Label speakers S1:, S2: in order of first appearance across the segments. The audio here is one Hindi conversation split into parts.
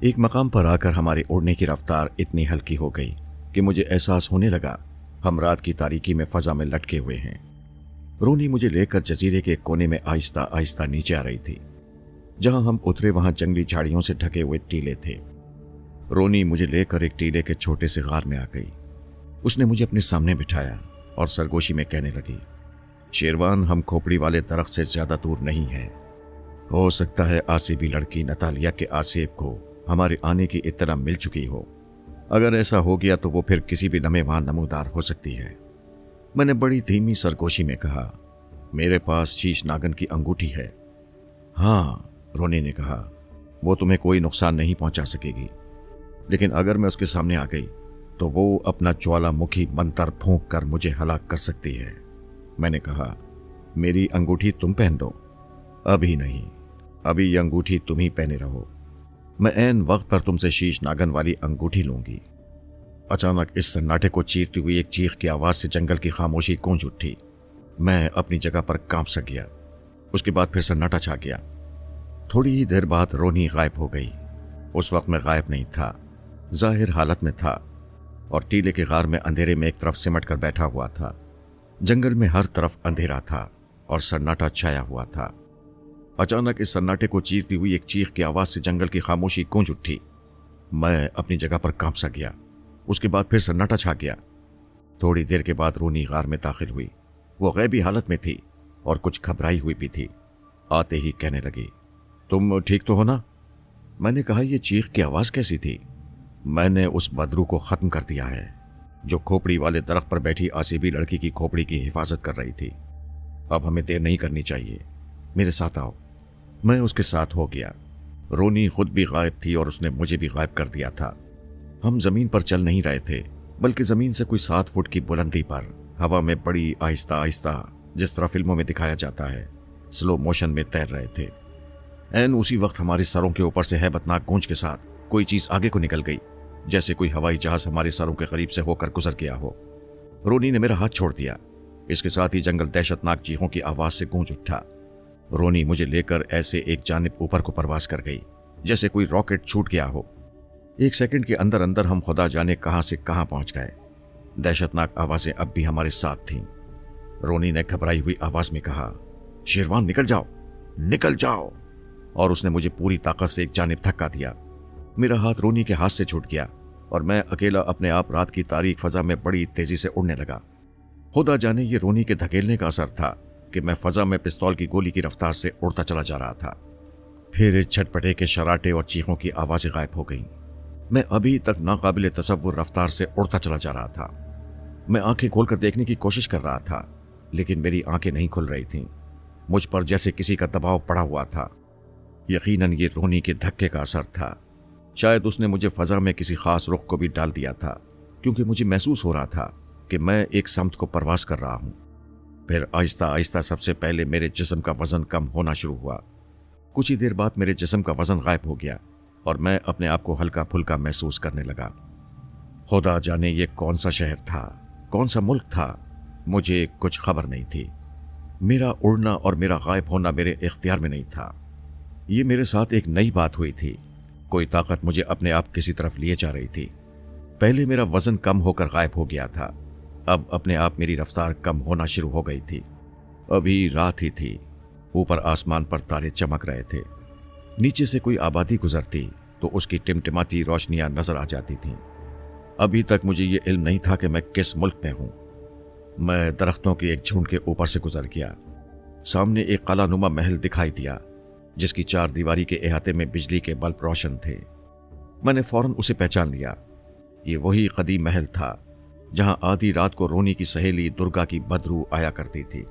S1: एक मकाम पर आकर हमारी उड़ने की रफ्तार इतनी हल्की हो गई कि मुझे एहसास होने लगा हम रात की तारीकी में फजा में लटके हुए हैं। रोनी मुझे लेकर जजीरे के कोने में आहिस्ता आहिस्ता नीचे आ रही थी। जहां हम उतरे वहां जंगली झाड़ियों से ढके हुए टीले थे। रोनी मुझे लेकर एक टीले के छोटे से गार में आ गई। उसने मुझे अपने सामने बिठाया और सरगोशी में कहने लगी, शेरवान, हम खोपड़ी वाले दरख्त से ज्यादा दूर नहीं है। हो सकता है आसिबी लड़की नतालिया के आसेब को हमारे आने की इत्तला मिल चुकी हो। अगर ऐसा हो गया तो वो फिर किसी भी लम्हे वहां नमूदार हो सकती है। मैंने बड़ी धीमी सरगोशी में कहा, मेरे पास शीश नागन की अंगूठी है। हाँ, रोनी ने कहा, वो तुम्हें कोई नुकसान नहीं पहुंचा सकेगी, लेकिन अगर मैं उसके सामने आ गई तो वो अपना ज्वालामुखी मंतर फूंक कर मुझे हलाक कर सकती है। मैंने कहा, मेरी अंगूठी तुम पहन लो। अभी नहीं, अभी ये अंगूठी तुम ही पहने रहो। मैं ऐन वक्त पर तुमसे शीश नागन वाली अंगूठी लूंगी। अचानक इस सन्नाटे को चीरती हुई एक चीख की आवाज से जंगल की खामोशी गूंज उठी। मैं अपनी जगह पर कांप सा गया। उसके बाद फिर सन्नाटा छा गया। थोड़ी ही देर बाद रोनी गायब हो गई। उस वक्त मैं गायब नहीं था, जाहिर हालत में था और टीले के गार में अंधेरे में एक तरफ सिमट कर बैठा हुआ था। जंगल में हर तरफ अंधेरा था और सन्नाटा छाया हुआ था। अचानक इस सन्नाटे को चीरती हुई एक चीख की आवाज से जंगल की खामोशी गूंज उठी। मैं अपनी जगह पर कांप सा गया। उसके बाद फिर सन्नाटा छा गया। थोड़ी देर के बाद रोनी गार में दाखिल हुई। वो गैबी हालत में थी और कुछ घबराई हुई भी थी। आते ही कहने लगी, तुम ठीक तो हो ना? मैंने कहा, यह चीख की आवाज कैसी थी? मैंने उस बदरू को खत्म कर दिया है जो खोपड़ी वाले दरख्त पर बैठी आसिबी लड़की की खोपड़ी की हिफाजत कर रही थी। अब हमें देर नहीं करनी चाहिए, मेरे साथ आओ। मैं उसके साथ हो गया। रोनी खुद भी गायब थी और उसने मुझे भी गायब कर दिया था। हम जमीन पर चल नहीं रहे थे, बल्कि जमीन से कोई 7 फुट की बुलंदी पर हवा में बड़ी आहिस्ता आहिस्ता, जिस तरह फिल्मों में दिखाया जाता है, स्लो मोशन में तैर रहे थे। ऐन उसी वक्त हमारे सरों के ऊपर से हैबतनाक गूंज के साथ कोई चीज आगे को निकल गई, जैसे कोई हवाई जहाज हमारे सरों के करीब से होकर गुजर गया हो। रोनी ने मेरा हाथ छोड़ दिया। इसके साथ ही जंगल दहशतनाक चीखों की आवाज से गूंज उठा। रोनी मुझे लेकर ऐसे एक जानिब ऊपर को परवास कर गई, जैसे कोई रॉकेट छूट गया हो। 1 सेकंड के अंदर अंदर हम खुदा जाने कहां से कहां पहुंच गए। दहशतनाक आवाजें अब भी हमारे साथ थीं। रोनी ने घबराई हुई आवाज में कहा, शेरवान, निकल जाओ, निकल जाओ। और उसने मुझे पूरी ताकत से एक जानिब धक्का दिया। मेरा हाथ रोनी के हाथ से छूट गया और मैं अकेला अपने आप रात की तारीक फजा में बड़ी तेजी से उड़ने लगा। खुदा जाने ये रोनी के धकेलने का असर था कि मैं फजा में पिस्तौल की गोली की रफ्तार से उड़ता चला जा रहा था। फिर छटपटे के शराटे और चीखों की आवाजें गायब हो गईं। मैं अभी तक नाकाबिले तसव्वुर रफ्तार से उड़ता चला जा रहा था। मैं आंखें खोलकर देखने की कोशिश कर रहा था, लेकिन मेरी आंखें नहीं खुल रही थीं। मुझ पर जैसे किसी का दबाव पड़ा हुआ था। यकीनन ये रोनी के धक्के का असर था। शायद उसने मुझे फजा में किसी खास रुख को भी डाल दिया था, क्योंकि मुझे महसूस हो रहा था कि मैं एक समत को परवास कर रहा हूं। फिर आहिस्ता आहिस्ता सबसे पहले मेरे जिस्म का वजन कम होना शुरू हुआ। कुछ ही देर बाद मेरे जिस्म का वजन गायब हो गया और मैं अपने आप को हल्का फुल्का महसूस करने लगा। खुदा जाने ये कौन सा शहर था, कौन सा मुल्क था, मुझे कुछ खबर नहीं थी। मेरा उड़ना और मेरा गायब होना मेरे इख्तियार में नहीं था। ये मेरे साथ एक नई बात हुई थी। कोई ताकत मुझे अपने आप किसी तरफ लिए जा रही थी। पहले मेरा वजन कम होकर गायब हो गया था, अब अपने आप मेरी रफ्तार कम होना शुरू हो गई थी। अभी रात ही थी। ऊपर आसमान पर तारे चमक रहे थे। नीचे से कोई आबादी गुजरती तो उसकी टिमटिमाती रोशनियां नजर आ जाती थीं। अभी तक मुझे ये इल्म नहीं था कि मैं किस मुल्क में हूं। मैं दरख्तों के एक झुंड के ऊपर से गुजर गया। सामने एक कलानुमा महल दिखाई दिया, जिसकी 4 दीवारी के अहाते में बिजली के बल्ब रोशन थे। मैंने फौरन उसे पहचान लिया। ये वही कदीम महल था जहां आधी रात को रोनी की सहेली दुर्गा की बदरू आया करती थी।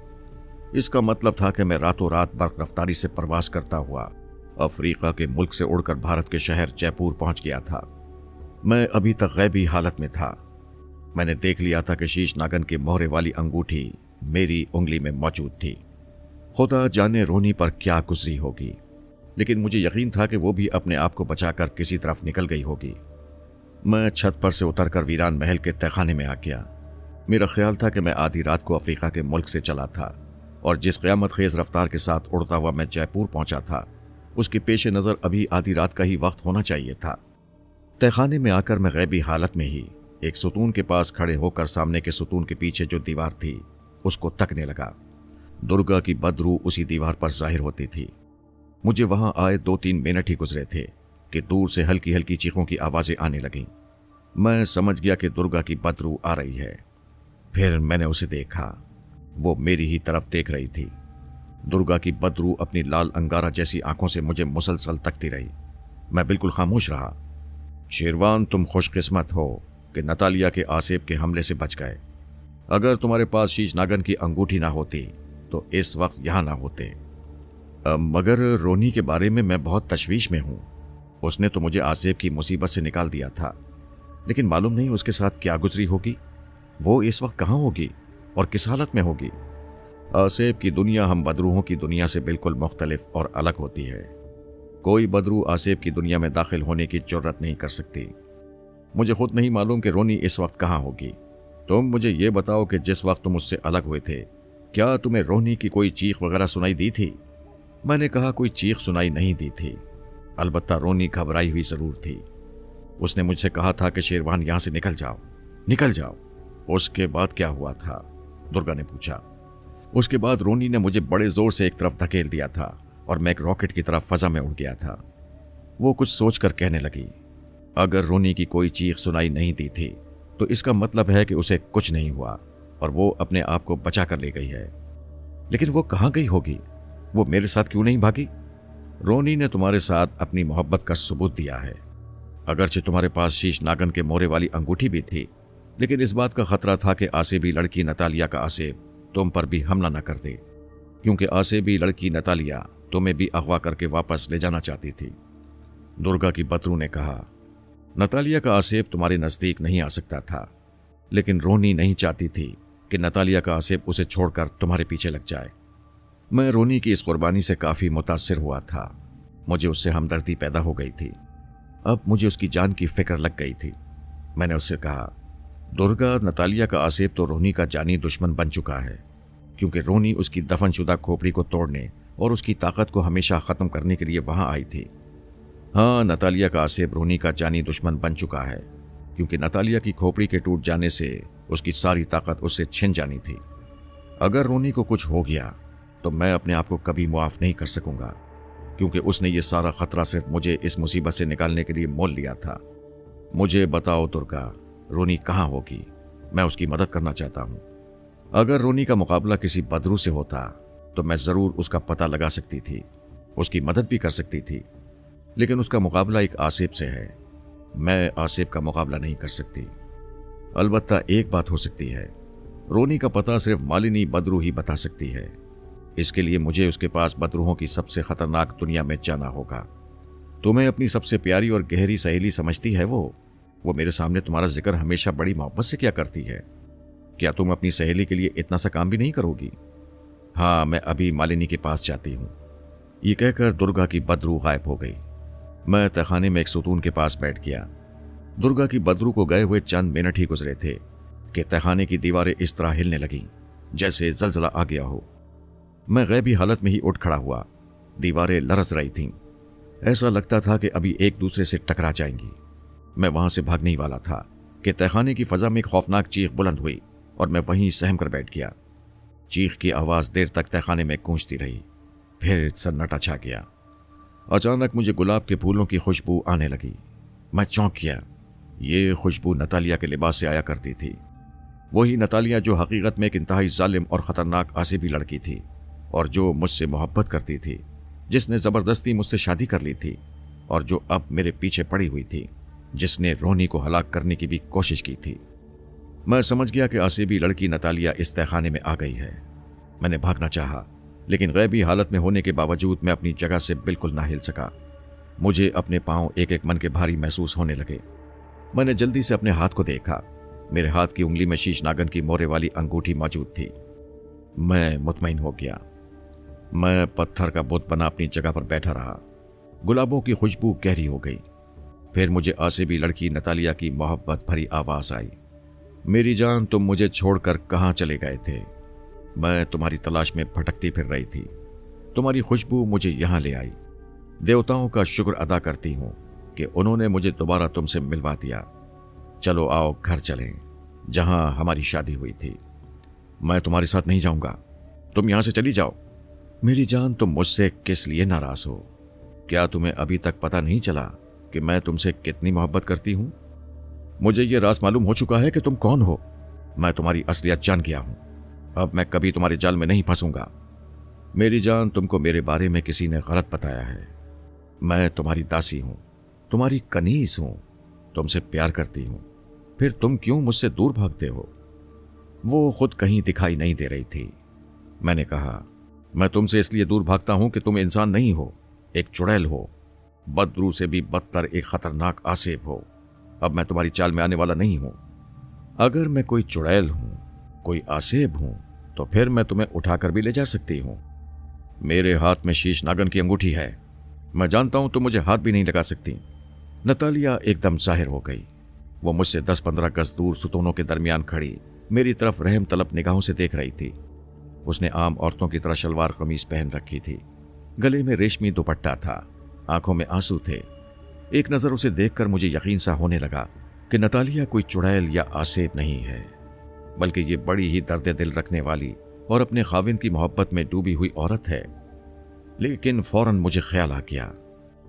S1: इसका मतलब था कि मैं रातों रात बर्क रफ्तारी से प्रवास करता हुआ अफ्रीका के मुल्क से उड़कर भारत के शहर जयपुर पहुंच गया था। मैं अभी तक गैबी हालत में था। मैंने देख लिया था कि शीश नागन के मोहरे वाली अंगूठी मेरी उंगली में मौजूद थी। खुदा जाने रोनी पर क्या गुजरी होगी, लेकिन मुझे यकीन था कि वो भी अपने आप को बचाकर किसी तरफ निकल गई होगी। मैं छत पर से उतरकर वीरान महल के तहखाने में आ गया। मेरा ख्याल था कि मैं आधी रात को अफ्रीका के मुल्क से चला था और जिस क़यामत खेज रफ्तार के साथ उड़ता हुआ मैं जयपुर पहुंचा था, उसके पेश नज़र अभी आधी रात का ही वक्त होना चाहिए था। तहखाने में आकर मैं गैबी हालत में ही एक सुतून के पास खड़े होकर सामने के सुतून के पीछे जो दीवार थी उसको तकने लगा। दुर्गा की बदरू उसी दीवार पर जाहिर होती थी। मुझे वहां आए 2-3 मिनट ही गुजरे थे कि दूर से हल्की हल्की चीखों की आवाजें आने लगीं। मैं समझ गया कि दुर्गा की बदरू आ रही है। फिर मैंने उसे देखा, वो मेरी ही तरफ देख रही थी। दुर्गा की बदरू अपनी लाल अंगारा जैसी आंखों से मुझे मुसलसल तकती रही। मैं बिल्कुल खामोश रहा। शेरवान, तुम खुशकिस्मत हो कि नतालिया के आसेब के हमले से बच गए। अगर तुम्हारे पास शीश नागन की अंगूठी ना होती तो इस वक्त यहां ना होते। मगर रोनी के बारे में मैं बहुत तशवीश में हूं। उसने तो मुझे आसेब की मुसीबत से निकाल दिया था, लेकिन मालूम नहीं उसके साथ क्या गुजरी होगी। वो इस वक्त कहां होगी और किस हालत में होगी। आसेब की दुनिया हम बदरूहों की दुनिया से बिल्कुल मुख्तलिफ और अलग होती है। कोई बदरू आसेब की दुनिया में दाखिल होने की जुर्रत नहीं कर सकती। मुझे खुद नहीं मालूम कि रोनी इस वक्त कहां होगी। तुम मुझे ये बताओ कि जिस वक्त तुम उससे अलग हुए थे, क्या तुम्हें रोनी की कोई चीख वगैरह सुनाई दी थी? मैंने कहा, कोई चीख सुनाई नहीं दी थी, अलबत्ता रोनी घबराई हुई जरूर थी। उसने मुझसे कहा था कि शेरवान यहां से निकल जाओ, निकल जाओ। उसके बाद क्या हुआ था? दुर्गा ने पूछा। उसके बाद रोनी ने मुझे बड़े जोर से एक तरफ धकेल दिया था और मैं एक रॉकेट की तरफ फजा में उड़ गया था। वो कुछ सोचकर कहने लगी, अगर रोनी की कोई चीख सुनाई नहीं दी थी तो इसका मतलब है कि उसे कुछ नहीं हुआ और वो अपने आप को बचा कर ले गई है। लेकिन वो कहां गई होगी? वो मेरे साथ क्यों नहीं भागी? रोनी ने तुम्हारे साथ अपनी मोहब्बत का सबूत दिया है। अगरचे तुम्हारे पास शीश नागन के मोरे वाली अंगूठी भी थी, लेकिन इस बात का खतरा था कि आसेबी लड़की नतालिया का आसेब तुम पर भी हमला न कर दे, क्योंकि आसेबी लड़की नतालिया तुम्हें भी अगवा करके वापस ले जाना चाहती थी। दुर्गा की बदरू ने कहा, नतालिया का आसेब तुम्हारे नजदीक नहीं आ सकता था, लेकिन रोनी नहीं चाहती थी कि नतालिया का आसेब उसे छोड़कर तुम्हारे पीछे लग जाए। मैं रोनी की इस कुर्बानी से काफी मुतासिर हुआ था। मुझे उससे हमदर्दी पैदा हो गई थी। अब मुझे उसकी जान की फिक्र लग गई थी। मैंने उससे कहा, दुर्गा, नतालिया का आसेब तो रोनी का जानी दुश्मन बन चुका है, क्योंकि रोनी उसकी दफनशुदा खोपड़ी को तोड़ने और उसकी ताकत को हमेशा खत्म करने के लिए वहां आई थी। हाँ, नतालिया का आसेब रोनी का जानी दुश्मन बन चुका है, क्योंकि नतालिया की खोपड़ी के टूट जाने से उसकी सारी ताकत उससे छिन जानी थी। अगर रोनी को कुछ हो गया तो मैं अपने आप को कभी मुआफ नहीं कर सकूंगा, क्योंकि उसने ये सारा खतरा सिर्फ मुझे इस मुसीबत से निकालने के लिए मोल लिया था। मुझे बताओ दुर्गा, रोनी कहाँ होगी? मैं उसकी मदद करना चाहता हूँ। अगर रोनी का मुकाबला किसी बदरू से होता तो मैं जरूर उसका पता लगा सकती थी, उसकी मदद भी कर सकती थी, लेकिन उसका मुकाबला एक आसेब से है। मैं आसेब का मुकाबला नहीं कर सकती। अलबत्ता एक बात हो सकती है, रोनी का पता सिर्फ मालिनी बदरू ही बता सकती है। इसके लिए मुझे उसके पास बदरूहों की सबसे खतरनाक दुनिया में जाना होगा। तुम्हें अपनी सबसे प्यारी और गहरी सहेली समझती है वो मेरे सामने तुम्हारा जिक्र हमेशा बड़ी मोहब्बत से क्या करती है। क्या तुम अपनी सहेली के लिए इतना सा काम भी नहीं करोगी? हाँ, मैं अभी मालिनी के पास जाती हूँ। ये कहकर दुर्गा की बदरू गायब हो गई। मैं तहखाने में एक सुतून के पास बैठ गया। दुर्गा की बदरू को गए हुए चंद मिनट ही गुजरे थे कि तहखाने की दीवारें इस तरह हिलने लगीं जैसे जलजला आ गया हो। मैं गैबी हालत में ही उठ खड़ा हुआ। दीवारें लरस रही थीं। ऐसा लगता था कि अभी एक दूसरे से टकरा जाएंगी। मैं वहां से भागने ही वाला था कि तहखाने की फजा में एक खौफनाक चीख बुलंद हुई और मैं वहीं सहम कर बैठ गया। चीख की आवाज देर तक तहखाने में गूंजती रही, फिर सन्नाटा छा गया। अचानक मुझे गुलाब के फूलों की खुशबू आने लगी। मैं चौंक गया। ये खुशबू नतालिया के लिबास से आया करती थी। वही नतालिया जो हकीकत में एक इंतहाई जालिम और खतरनाक आसिबी लड़की थी और जो मुझसे मोहब्बत करती थी, जिसने जबरदस्ती मुझसे शादी कर ली थी और जो अब मेरे पीछे पड़ी हुई थी, जिसने रोनी को हलाक करने की भी कोशिश की थी। मैं समझ गया कि आसिबी लड़की नतालिया इस तहखाने में आ गई है। मैंने भागना चाहा, लेकिन गैबी हालत में होने के बावजूद मैं अपनी जगह से बिल्कुल ना हिल सका। मुझे अपने पांव एक एक मन के भारी महसूस होने लगे। मैंने जल्दी से अपने हाथ को देखा। मेरे हाथ की उंगली में शीश नागन की मोरे वाली अंगूठी मौजूद थी। मैं मुतमईन हो गया। मैं पत्थर का बुत बना अपनी जगह पर बैठा रहा। गुलाबों की खुशबू गहरी हो गई। फिर मुझे आसिबी लड़की नतालिया की मोहब्बत भरी आवाज आई, मेरी जान, तुम मुझे छोड़कर कहाँ चले गए थे? मैं तुम्हारी तलाश में भटकती फिर रही थी। तुम्हारी खुशबू मुझे यहां ले आई। देवताओं का शुक्र अदा करती हूं कि उन्होंने मुझे दोबारा तुमसे मिलवा दिया। चलो आओ घर चलें, जहां हमारी शादी हुई थी। मैं तुम्हारे साथ नहीं जाऊंगा, तुम यहां से चली जाओ। मेरी जान, तुम मुझसे किस लिए नाराज हो? क्या तुम्हें अभी तक पता नहीं चला कि मैं तुमसे कितनी मोहब्बत करती हूं? मुझे यह राज मालूम हो चुका है कि तुम कौन हो। मैं तुम्हारी असलियत जान गया हूं। अब मैं कभी तुम्हारे जाल में नहीं फंसूंगा। मेरी जान, तुमको मेरे बारे में किसी ने गलत बताया है। मैं तुम्हारी दासी हूं, तुम्हारी कनीज हूं, तुमसे प्यार करती हूं। फिर तुम क्यों मुझसे दूर भागते हो? वो खुद कहीं दिखाई नहीं दे रही थी। मैंने कहा, मैं तुमसे इसलिए दूर भागता हूं कि तुम इंसान नहीं हो, एक चुड़ैल हो, बदरू से भी बदतर एक खतरनाक आसेब हो। अब मैं तुम्हारी चाल में आने वाला नहीं हूं। अगर मैं कोई चुड़ैल हूं, कोई आसेब हूं, तो फिर मैं तुम्हें उठाकर भी ले जा सकती हूं। मेरे हाथ में शीश नागन की अंगूठी है। मैं जानता हूं तुम मुझे हाथ भी नहीं लगा सकती। नतालिया एकदम जाहिर हो गई। वो मुझसे 10-15 गज दूर सुतूनों के दरमियान खड़ी मेरी तरफ रहम तलब निगाहों से देख रही थी। उसने आम औरतों की तरह शलवार कमीज पहन रखी थी। गले में रेशमी दुपट्टा था, आंखों में आंसू थे। एक नजर उसे देखकर मुझे यकीन सा होने लगा कि नतालिया कोई चुड़ैल या आसेब नहीं है, बल्कि ये बड़ी ही दर्द दिल रखने वाली और अपने खाविंद की मोहब्बत में डूबी हुई औरत है। लेकिन फौरन मुझे ख्याल आ गया,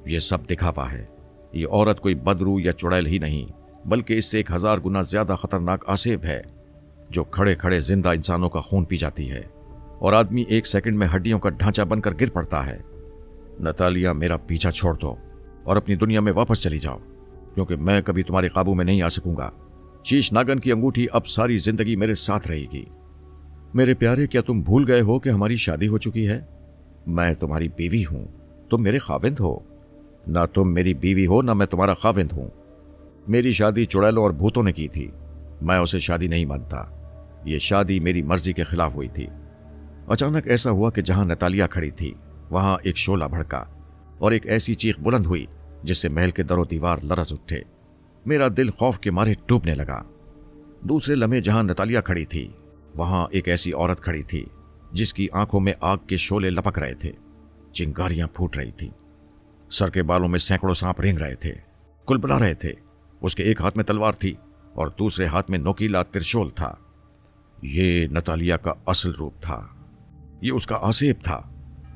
S1: ये सब दिखावा है। ये औरत कोई बदरू या चुड़ैल ही नहीं, बल्कि इससे 1000 गुना ज्यादा खतरनाक आसेब है, जो खड़े खड़े जिंदा इंसानों का खून पी जाती है और आदमी 1 सेकंड में हड्डियों का ढांचा बनकर गिर पड़ता है। नतालिया, मेरा पीछा छोड़ दो और अपनी दुनिया में वापस चली जाओ, क्योंकि मैं कभी तुम्हारे काबू में नहीं आ सकूंगा। शीश नागन की अंगूठी अब सारी जिंदगी मेरे साथ रहेगी। मेरे प्यारे, क्या तुम भूल गए हो कि हमारी शादी हो चुकी है? मैं तुम्हारी बीवी हूं, तुम मेरे खाविंद हो। ना तुम मेरी बीवी हो, ना मैं तुम्हारा खाविंद हूं। मेरी शादी चुड़ैलों और भूतों ने की थी। मैं उसे शादी नहीं मानता। ये शादी मेरी मर्जी के खिलाफ हुई थी। अचानक ऐसा हुआ कि जहां नतालिया खड़ी थी, वहां एक शोला भड़का और एक ऐसी चीख बुलंद हुई जिससे महल के दरो दीवार लरज उठे। मेरा दिल खौफ के मारे डूबने लगा। दूसरे लम्हे जहां नतालिया खड़ी थी, वहां एक ऐसी औरत खड़ी थी जिसकी आंखों में आग के शोले लपक रहे थे, चिंगारियां फूट रही थी, सर के बालों में सैकड़ों सांप रेंग रहे थे, कुलबुला रहे थे। उसके एक हाथ में तलवार थी और दूसरे हाथ में नोकीला त्रिशूल था। ये नतालिया का असल रूप था, ये उसका आसेब था।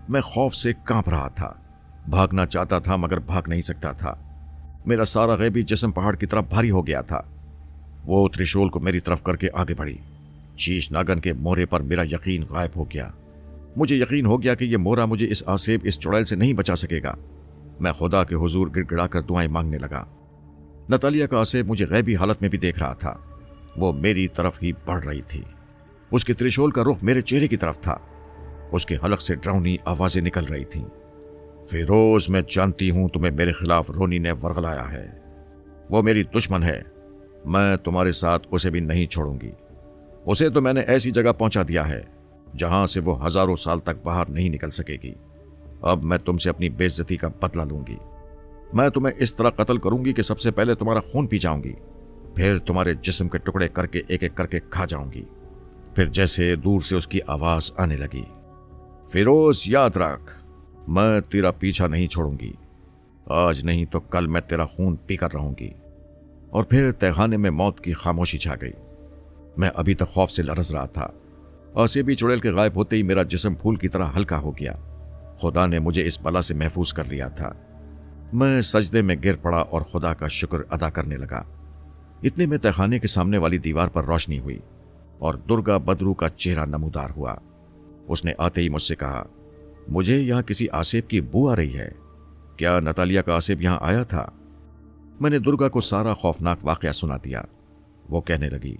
S1: मैं खौफ से कांप रहा था, भागना चाहता था मगर भाग नहीं सकता था। मेरा सारा गैबी जिस्म पहाड़ की तरफ भारी हो गया था। वो त्रिशूल को मेरी तरफ करके आगे बढ़ी। शीश नागन के मोहरे पर मेरा यकीन गायब हो गया। मुझे यकीन हो गया कि यह मोहरा मुझे इस आसेब, इस चुड़ैल से नहीं बचा सकेगा। मैं खुदा के हुजूर गिड़गिड़ाकर दुआएं मांगने लगा। नतालिया का आसेब मुझे गैबी हालत में भी देख रहा था। वो मेरी तरफ ही बढ़ रही थी। उसके त्रिशूल का रुख मेरे चेहरे की तरफ था। उसके हलक से डरावनी आवाजें निकल रही थीं। फिरोज, मैं जानती हूं तुम्हें मेरे खिलाफ रोनी ने वर्गलाया है। वो मेरी दुश्मन है। मैं तुम्हारे साथ उसे भी नहीं छोड़ूंगी। उसे तो मैंने ऐसी जगह पहुंचा दिया है जहां से वो हजारों साल तक बाहर नहीं निकल सकेगी। अब मैं तुमसे अपनी बेइज्जती का बदला लूंगी। मैं तुम्हें इस तरह कत्ल करूंगी कि सबसे पहले तुम्हारा खून पी जाऊंगी, फिर तुम्हारे जिस्म के टुकड़े करके एक एक करके खा जाऊंगी। फिर जैसे दूर से उसकी आवाज आने लगी, फिरोज याद रख, मैं तेरा पीछा नहीं छोड़ूंगी। आज नहीं तो कल मैं तेरा खून पीकर रहूंगी। और फिर तहखाने में मौत की खामोशी छा गई। मैं अभी तक खौफ से लरज रहा था। आसेबी चुड़ैल के गायब होते ही मेरा जिस्म फूल की तरह हल्का हो गया। खुदा ने मुझे इस बला से महफूज कर लिया था। मैं सजदे में गिर पड़ा और खुदा का शुक्र अदा करने लगा। इतने में तहखाने के सामने वाली दीवार पर रोशनी हुई और दुर्गा बदरू का चेहरा नमूदार हुआ। उसने आते ही मुझसे कहा, मुझे यहां किसी आसेब की बू आ रही है। क्या नतालिया का आसेब यहां आया था? मैंने दुर्गा को सारा खौफनाक वाकया सुना दिया। वो कहने लगी,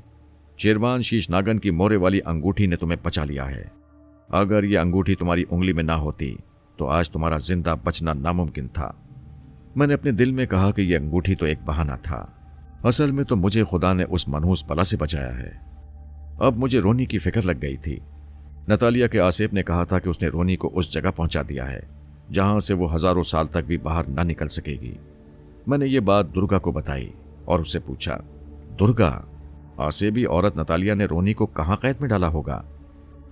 S1: शेरवान शीश नागन की मोहरे वाली अंगूठी ने तुम्हें बचा लिया है। अगर यह अंगूठी तुम्हारी उंगली में ना होती तो आज तुम्हारा जिंदा बचना नामुमकिन था। मैंने अपने दिल में कहा कि यह अंगूठी तो एक बहाना था। असल में तो मुझे खुदा ने उस मनहूस बला से बचाया है। अब मुझे रोनी की फिक्र लग गई थी। नतालिया के आसेब ने कहा था कि उसने रोनी को उस जगह पहुंचा दिया है जहां से वो हजारों साल तक भी बाहर ना निकल सकेगी। मैंने ये बात दुर्गा को बताई और उससे पूछा, दुर्गा, आसेबी औरत नतालिया ने रोनी को कहां कैद में डाला होगा?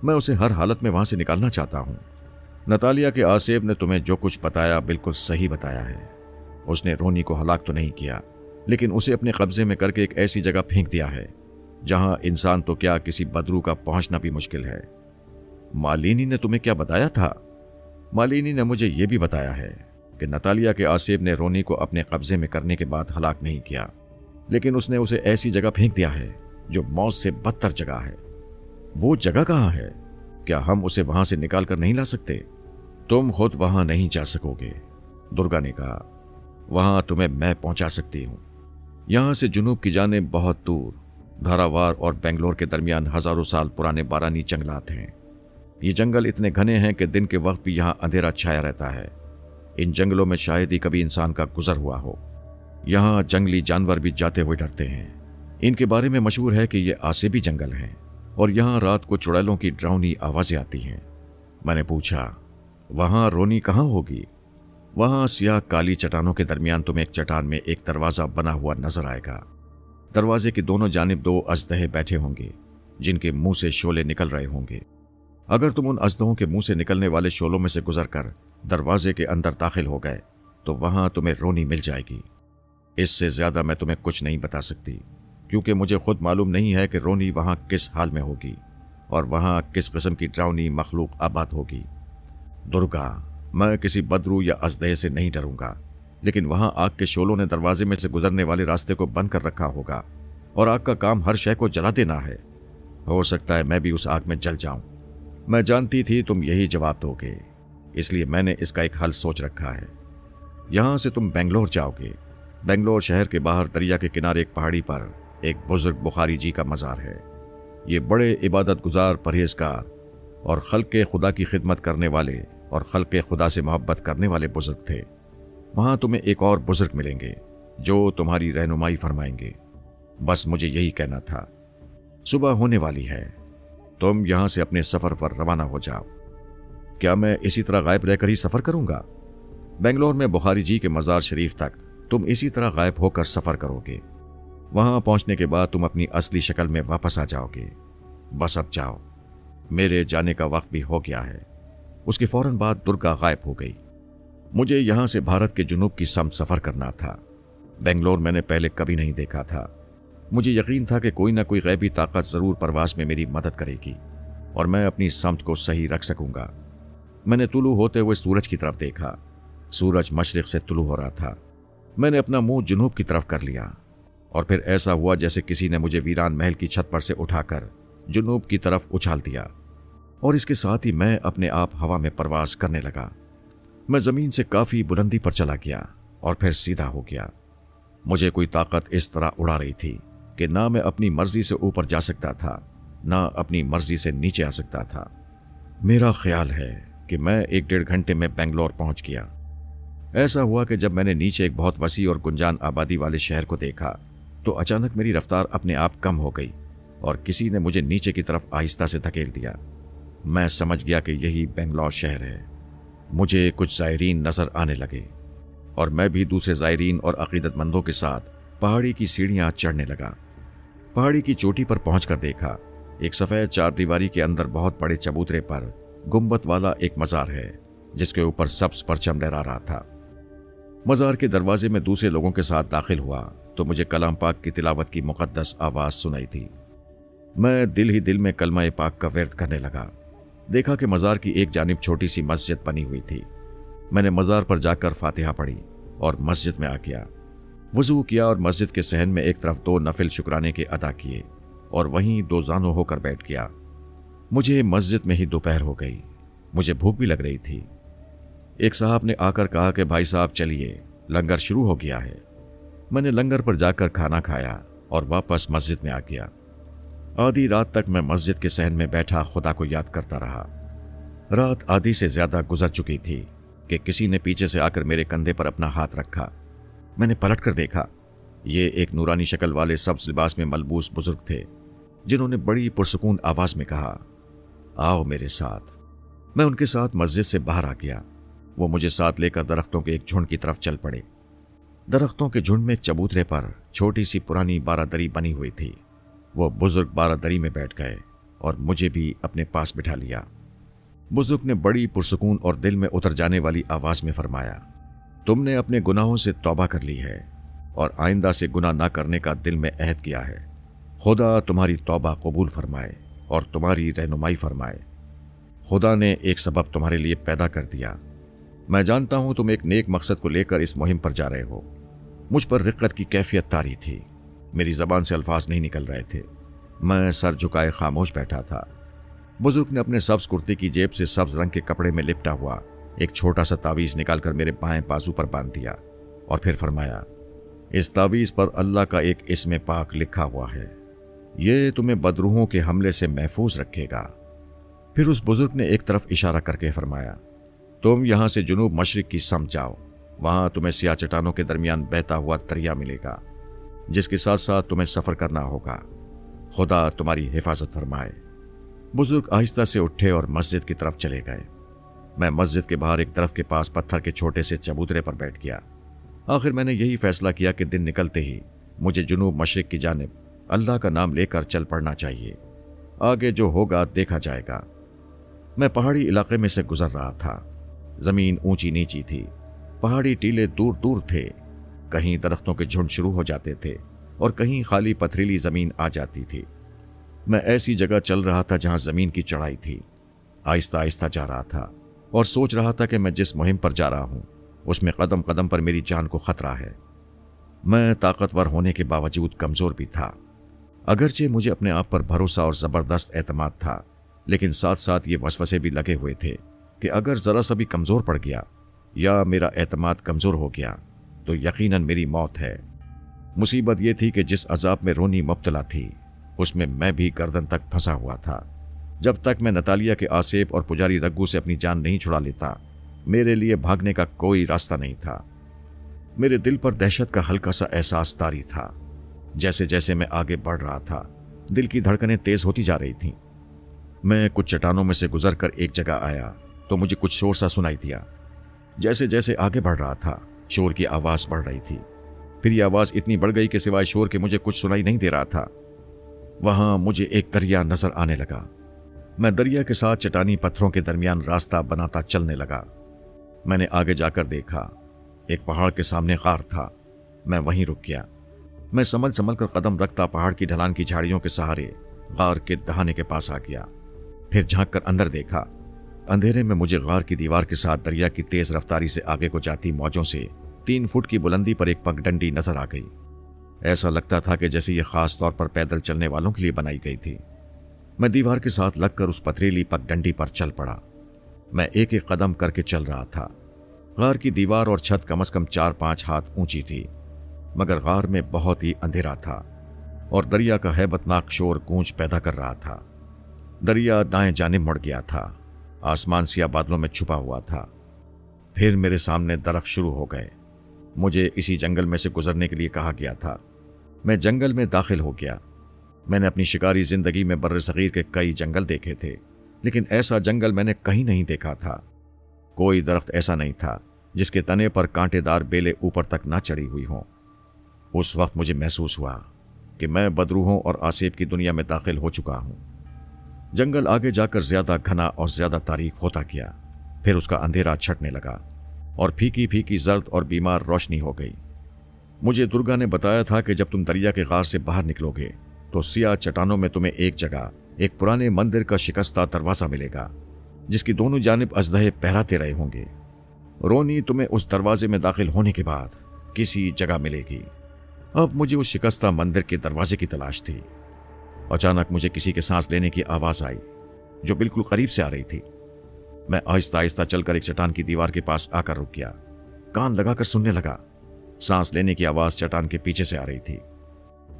S1: मैं उसे हर हालत में वहां से निकालना चाहता हूं। नतालिया के आसेब ने तुम्हें जो कुछ बताया बिल्कुल सही बताया है। उसने रोनी को हलाक तो नहीं किया, लेकिन उसे अपने कब्जे में करके एक ऐसी जगह फेंक दिया है जहां इंसान तो क्या किसी बदरू का पहुंचना भी मुश्किल है। मालिनी ने तुम्हें क्या बताया था? मालिनी ने मुझे यह भी बताया है कि नतालिया के आसेब ने रोनी को अपने कब्जे में करने के बाद हलाक नहीं किया, लेकिन उसने उसे ऐसी जगह फेंक दिया है जो मौत से बदतर जगह है। वो जगह कहाँ है? क्या हम उसे वहां से निकाल कर नहीं ला सकते? तुम खुद वहां नहीं जा सकोगे, दुर्गा ने कहा। वहां तुम्हें मैं पहुंचा सकती हूं। यहां से जुनूब की जानिब बहुत दूर धारावार और बेंगलोर के दरमियान हजारों साल पुराने बारानी जंगलात हैं। ये जंगल इतने घने हैं कि दिन के वक्त भी यहां अंधेरा छाया रहता है। इन जंगलों में शायद ही कभी इंसान का गुजर हुआ हो। यहां जंगली जानवर भी जाते हुए डरते हैं। इनके बारे में मशहूर है कि ये आसेबी जंगल हैं और यहां रात को चुड़ैलों की डरावनी आवाजें आती हैं। मैंने पूछा, वहां रोनी कहाँ होगी? वहां सियाह काली चट्टानों के दरमियान तुम्हें एक चट्टान में एक दरवाजा बना हुआ नजर आएगा। दरवाजे की दोनों जानिब 2 अजदहे बैठे होंगे जिनके मुंह से शोले निकल रहे होंगे। अगर तुम उन अजदहों के मुंह से निकलने वाले शोलों में से गुजरकर दरवाजे के अंदर दाखिल हो गए तो वहां तुम्हें रोनी मिल जाएगी। इससे ज्यादा मैं तुम्हें कुछ नहीं बता सकती, क्योंकि मुझे खुद मालूम नहीं है कि रोनी वहां किस हाल में होगी और वहां किस किस्म की डरावनी मखलूक आबाद होगी। दुर्गा, मैं किसी बदरू या अजदहे से नहीं डरूंगा, लेकिन वहां आग के शोलों ने दरवाजे में से गुजरने वाले रास्ते को बंद कर रखा होगा और आग का काम हर शय को जला देना है। हो सकता है मैं भी उस आग में जल जाऊं। मैं जानती थी तुम यही जवाब दोगे, इसलिए मैंने इसका एक हल सोच रखा है। यहां से तुम बेंगलोर जाओगे। बेंगलोर शहर के बाहर दरिया के किनारे एक पहाड़ी पर एक बुजुर्ग बुखारी जी का मज़ार है। ये बड़े इबादत गुजार, परहेजगार और खल्क़े खुदा की खिदमत करने वाले और खल्क़े खुदा से मोहब्बत करने वाले बुजुर्ग थे। वहां तुम्हें एक और बुजुर्ग मिलेंगे जो तुम्हारी रहनुमाई फरमाएंगे। बस मुझे यही कहना था। सुबह होने वाली है, तुम यहां से अपने सफर पर रवाना हो जाओ। क्या मैं इसी तरह गायब रहकर ही सफर करूंगा? बेंगलोर में बुखारी जी के मज़ार शरीफ तक तुम इसी तरह गायब होकर सफर करोगे। वहां पहुंचने के बाद तुम अपनी असली शक्ल में वापस आ जाओगे। बस अब जाओ, मेरे जाने का वक्त भी हो गया है। उसके फौरन बाद दुर्गा गायब हो गई। मुझे यहां से भारत के जुनूब की समत सफर करना था। बेंगलोर मैंने पहले कभी नहीं देखा था। मुझे यकीन था कि कोई ना कोई गैबी ताकत जरूर परवास में मेरी मदद करेगी और मैं अपनी समत को सही रख सकूंगा। मैंने तुलू होते हुए सूरज की तरफ देखा। सूरज मशरिक से तुलू हो रहा था। मैंने अपना मुंह जुनूब की तरफ कर लिया और फिर ऐसा हुआ जैसे किसी ने मुझे वीरान महल की छत पर से उठाकर जुनूब की तरफ उछाल दिया और इसके साथ ही मैं अपने आप हवा में परवास करने लगा। मैं जमीन से काफी बुलंदी पर चला गया और फिर सीधा हो गया। मुझे कोई ताकत इस तरह उड़ा रही थी कि ना मैं अपनी मर्जी से ऊपर जा सकता था, ना अपनी मर्जी से नीचे आ सकता था। मेरा ख्याल है कि मैं 1-1.5 घंटे में बेंगलोर पहुंच गया। ऐसा हुआ कि जब मैंने नीचे एक बहुत वसी और गुंजान आबादी वाले शहर को देखा तो अचानक मेरी रफ्तार अपने आप कम हो गई और किसी ने मुझे नीचे की तरफ आहिस्ता से धकेल दिया। मैं समझ गया कि यही बेंगलोर शहर है। मुझे कुछ ज़ायरीन नजर आने लगे और मैं भी दूसरे ज़ायरीन और अकीदतमंदों के साथ पहाड़ी की सीढ़ियां चढ़ने लगा। पहाड़ी की चोटी पर पहुंचकर देखा एक सफ़ेद 4 दीवारी के अंदर बहुत बड़े चबूतरे पर गुंबद वाला एक मज़ार है जिसके ऊपर सब्ज परचम लहरा रहा था। मज़ार के दरवाजे में दूसरे लोगों के साथ दाखिल हुआ तो मुझे कलाम पाक की तिलावत की मुक़द्दस आवाज़ सुनाई थी। मैं दिल ही दिल में कलमा पाक का विर्द करने लगा। देखा कि मज़ार की एक जानिब छोटी सी मस्जिद बनी हुई थी। मैंने मज़ार पर जाकर फातिहा पढ़ी और मस्जिद में आ गया। वज़ू किया और मस्जिद के सहन में एक तरफ 2 नफिल शुक्राने के अदा किए और वहीं 2 ज़ानों होकर बैठ गया। मुझे मस्जिद में ही दोपहर हो गई। मुझे भूख भी लग रही थी। एक साहब ने आकर कहा कि भाई साहब चलिए, लंगर शुरू हो गया है। मैंने लंगर पर जाकर खाना खाया और वापस मस्जिद में आ गया। आधी रात तक मैं मस्जिद के सहन में बैठा खुदा को याद करता रहा। रात आधी से ज्यादा गुजर चुकी थी कि किसी ने पीछे से आकर मेरे कंधे पर अपना हाथ रखा। मैंने पलट कर देखा। ये एक नूरानी शक्ल वाले सब्ज लिबास में मलबूस बुजुर्ग थे जिन्होंने बड़ी पुरसुकून आवाज में कहा, आओ मेरे साथ। मैं उनके साथ मस्जिद से बाहर आ गया। वो मुझे साथ लेकर दरख्तों के एक झुंड की तरफ चल पड़े। दरख्तों के झुंड में एक चबूतरे पर छोटी सी पुरानी बारादरी बनी हुई थी। वो बुजुर्ग बारादरी में बैठ गए और मुझे भी अपने पास बिठा लिया। बुजुर्ग ने बड़ी पुरसुकून और दिल में उतर जाने वाली आवाज में फरमाया, तुमने अपने गुनाहों से तौबा कर ली है और आइंदा से गुनाह ना करने का दिल में अहद किया है। खुदा तुम्हारी तौबा कबूल फरमाए और तुम्हारी रहनुमाई फरमाए। खुदा ने एक सबब तुम्हारे लिए पैदा कर दिया। मैं जानता हूं तुम एक नेक मकसद को लेकर इस मुहिम पर जा रहे हो। मुझ पर रिक्कत की कैफियत तारी थी। मेरी जबान से अल्फाज नहीं निकल रहे थे। मैं सर झुकाए खामोश बैठा था। बुजुर्ग ने अपने सब्ज कुर्ते की जेब से सब्ज रंग के कपड़े में लिपटा हुआ एक छोटा सा तावीज निकालकर मेरे बाएं बाजू पर बांध दिया और फिर फरमाया, इस तावीज पर अल्लाह का एक इस्म पाक लिखा हुआ है। ये तुम्हें बदरूहों के हमले से महफूज रखेगा। फिर उस बुजुर्ग ने एक तरफ इशारा करके फरमाया, तुम यहां से जुनूब मशरिक की सम जाओ। वहां तुम्हें सियाह चट्टानों के दरमियान बहता हुआ दरिया मिलेगा, जिसके साथ साथ तुम्हें सफर करना होगा। खुदा तुम्हारी हिफाजत फरमाए। बुजुर्ग आहिस्ता से उठे और मस्जिद की तरफ चले गए। मैं मस्जिद के बाहर एक तरफ के पास पत्थर के छोटे से चबूतरे पर बैठ गया। आखिर मैंने यही फैसला किया कि दिन निकलते ही मुझे जुनूब मशरिक की जानिब अल्लाह का नाम लेकर चल पड़ना चाहिए। आगे जो होगा देखा जाएगा। मैं पहाड़ी इलाके में से गुजर रहा था। जमीन ऊंची नीची थी। पहाड़ी टीले दूर दूर थे। कहीं दरख्तों के झुंड शुरू हो जाते थे और कहीं खाली पथरीली जमीन आ जाती थी। मैं ऐसी जगह चल रहा था जहां जमीन की चढ़ाई थी। आहिस्ता आहिस्ता जा रहा था और सोच रहा था कि मैं जिस मुहिम पर जा रहा हूं उसमें कदम कदम पर मेरी जान को खतरा है। मैं ताकतवर होने के बावजूद कमजोर भी था। अगरचे मुझे अपने आप पर भरोसा और जबरदस्त एतमाद था, लेकिन साथ साथ ये वसवसे भी लगे हुए थे कि अगर जरा सा भी कमजोर पड़ गया या मेरा एतमाद कमजोर हो गया तो यकीनन मेरी मौत है। मुसीबत यह थी कि जिस अजाब में रोनी मुब्तला थी उसमें मैं भी गर्दन तक फंसा हुआ था। जब तक मैं नतालिया के आसेब और पुजारी रग्गू से अपनी जान नहीं छुड़ा लेता, मेरे लिए भागने का कोई रास्ता नहीं था। मेरे दिल पर दहशत का हल्का सा एहसास तारी था। जैसे जैसे मैं आगे बढ़ रहा था, दिल की धड़कनें तेज होती जा रही थीं। मैं कुछ चट्टानों में से गुजरकर एक जगह आया तो मुझे कुछ शोर सा सुनाई दिया। जैसे जैसे आगे बढ़ रहा था, शोर की आवाज बढ़ रही थी। फिर यह आवाज इतनी बढ़ गई कि सिवाय शोर के मुझे कुछ सुनाई नहीं दे रहा था। वहां मुझे एक दरिया नजर आने लगा। मैं दरिया के साथ चट्टानी पत्थरों के दरमियान रास्ता बनाता चलने लगा। मैंने आगे जाकर देखा, एक पहाड़ के सामने गार था। मैं वहीं रुक गया। मैं संभल संभल कर कदम रखता पहाड़ की ढलान की झाड़ियों के सहारे गार के दहाने के पास आ गया। फिर झांक कर अंदर देखा। अंधेरे में मुझे गार की दीवार के साथ दरिया की तेज रफ्तारी से आगे को जाती मौजों से 3 फुट की बुलंदी पर एक पगडंडी नजर आ गई। ऐसा लगता था कि जैसे ये खास तौर पर पैदल चलने वालों के लिए बनाई गई थी। मैं दीवार के साथ लगकर उस पथरीली पगडंडी पर चल पड़ा। मैं एक एक कदम करके चल रहा था। गार की दीवार और छत कम से कम 4-5 हाथ ऊंची थी, मगर गार में बहुत ही अंधेरा था और दरिया का हैबतनाक शोर गूंज पैदा कर रहा था। दरिया दाएं जानिब मुड़ गया था। आसमान सिया बादलों में छुपा हुआ था। फिर मेरे सामने दरख्त शुरू हो गए। मुझे इसी जंगल में से गुजरने के लिए कहा गया था। मैं जंगल में दाखिल हो गया। मैंने अपनी शिकारी जिंदगी में बर्र सगीर के कई जंगल देखे थे, लेकिन ऐसा जंगल मैंने कहीं नहीं देखा था। कोई दरख्त ऐसा नहीं था जिसके तने पर कांटेदार बेलें ऊपर तक ना चढ़ी हुई हों। उस वक्त मुझे महसूस हुआ कि मैं बदरूहों और आसेब की दुनिया में दाखिल हो चुका हूं। जंगल आगे जाकर ज्यादा घना और ज्यादा तारीक होता गया। फिर उसका अंधेरा छटने लगा और फीकी फीकी जर्द और बीमार रोशनी हो गई। मुझे दुर्गा ने बताया था कि जब तुम दरिया के गार से बाहर निकलोगे तो सियाह चट्टानों में तुम्हें एक जगह एक पुराने मंदिर का शिकस्ता दरवाजा मिलेगा, जिसकी दोनों जानिब अजदहे पहराते रहे होंगे। रोनी तुम्हें उस दरवाजे में दाखिल होने के बाद किसी जगह मिलेगी। अब मुझे उस शिकस्ता मंदिर के दरवाजे की तलाश थी। अचानक मुझे किसी के सांस लेने की आवाज आई जो बिल्कुल करीब से आ रही थी। मैं आहिस्ता आहिस्ता चलकर एक चट्टान की दीवार के पास आकर रुक गया। कान लगाकर सुनने लगा। सांस लेने की आवाज चट्टान के पीछे से आ रही थी।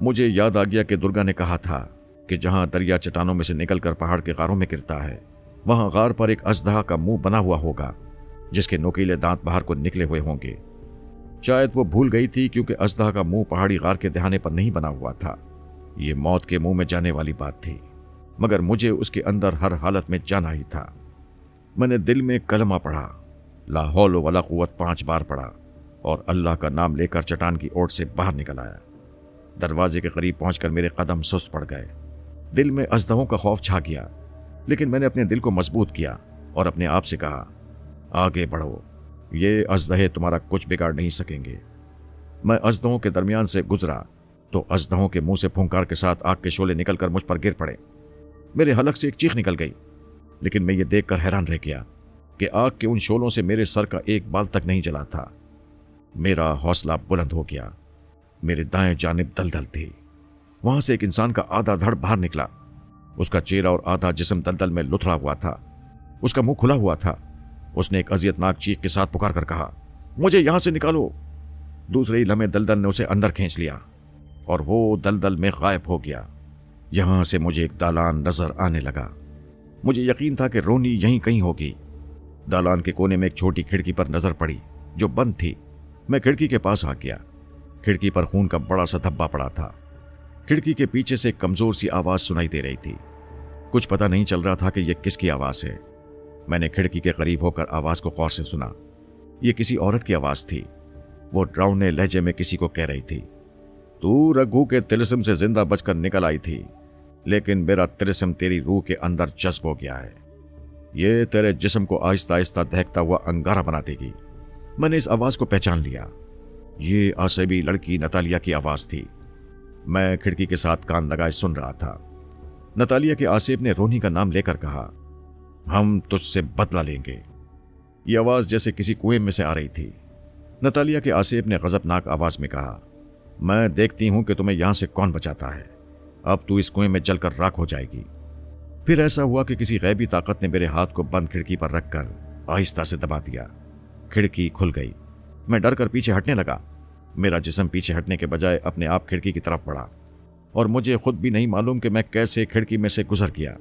S1: मुझे याद आ गया कि दुर्गा ने कहा था कि जहां दरिया चट्टानों में से निकलकर पहाड़ के गारों में गिरता है, वहां गार पर एक अजदहा का मुंह बना हुआ होगा, जिसके नोकीले दांत बाहर को निकले हुए होंगे। शायद वो भूल गई थी, क्योंकि अजदहा का मुंह पहाड़ी गार के दहाने पर नहीं बना हुआ था। ये मौत के मुंह में जाने वाली बात थी, मगर मुझे उसके अंदर हर हालत में जाना ही था। मैंने दिल में कलमा पढ़ा, ला हौल वला कुव्वत 5 बार पढ़ा और अल्लाह का नाम लेकर चट्टान की ओट से बाहर निकल आया। दरवाजे के करीब पहुंचकर मेरे कदम सुस्त पड़ गए। दिल में अजदहों का खौफ छा गया, लेकिन मैंने अपने दिल को मजबूत किया और अपने आप से कहा, आगे बढ़ो, ये अजदहे तुम्हारा कुछ बिगाड़ नहीं सकेंगे। मैं अजदहों के दरमियान से गुजरा तो अजदहों के मुंह से फुंकार के साथ आग के शोले निकलकर मुझ पर गिर पड़े। मेरे हलक से एक चीख निकल गई, लेकिन मैं ये देखकर हैरान रह गया कि आग के उन शोलों से मेरे सर का एक बाल तक नहीं जला था। मेरा हौसला बुलंद हो गया। मेरे दाएं जानिब दलदल थी। वहां से एक इंसान का आधा धड़ बाहर निकला। उसका चेहरा और आधा जिस्म दलदल में लुथड़ा हुआ था। उसका मुंह खुला हुआ था। उसने एक अजियतनाक चीख के साथ पुकार कर कहा, मुझे यहां से निकालो। दूसरे ही लम्हे दलदल ने उसे अंदर खींच लिया और वो दलदल में गायब हो गया। यहां से मुझे एक दालान नजर आने लगा। मुझे यकीन था कि रोनी यहीं कहीं होगी। दालान के कोने में एक छोटी खिड़की पर नजर पड़ी जो बंद थी। मैं खिड़की के पास आ गया। खिड़की पर खून का बड़ा सा धब्बा पड़ा था। खिड़की के पीछे से एक कमजोर सी आवाज सुनाई दे रही थी। कुछ पता नहीं चल रहा था कि यह किसकी आवाज है। मैंने खिड़की के करीब होकर आवाज को गौर से सुना। यह किसी औरत की आवाज थी। वो डरावने लहजे में किसी को कह रही थी, तू रघु के तिलिस्म से जिंदा बचकर निकल आई थी, लेकिन मेरा तिलिस्म तेरी रूह के अंदर जज्ब हो गया है। ये तेरे जिस्म को आहिस्ता आहिस्ता दहकता हुआ अंगारा बना देगी। मैंने इस आवाज को पहचान लिया। ये आसेबी लड़की नतालिया की आवाज थी। मैं खिड़की के साथ कान लगाए सुन रहा था। नतालिया के आसेब ने रोनी का नाम लेकर कहा, हम तुझसे बदला लेंगे। ये आवाज जैसे किसी कुएं में से आ रही थी। नतालिया के आसेब ने गजबनाक आवाज में कहा, मैं देखती हूं कि तुम्हें यहां से कौन बचाता है। अब तू इस कुएं में जलकर राख हो जाएगी। फिर ऐसा हुआ कि किसी गैबी ताकत ने मेरे हाथ को बंद खिड़की पर रखकर आहिस्ता से दबा दिया। खिड़की खुल गई। मैं डर कर पीछे हटने लगा। मेरा जिस्म पीछे हटने के बजाय अपने आप खिड़की की तरफ बढ़ा और मुझे खुद भी नहीं मालूम कि मैं कैसे खिड़की में से गुजर गया।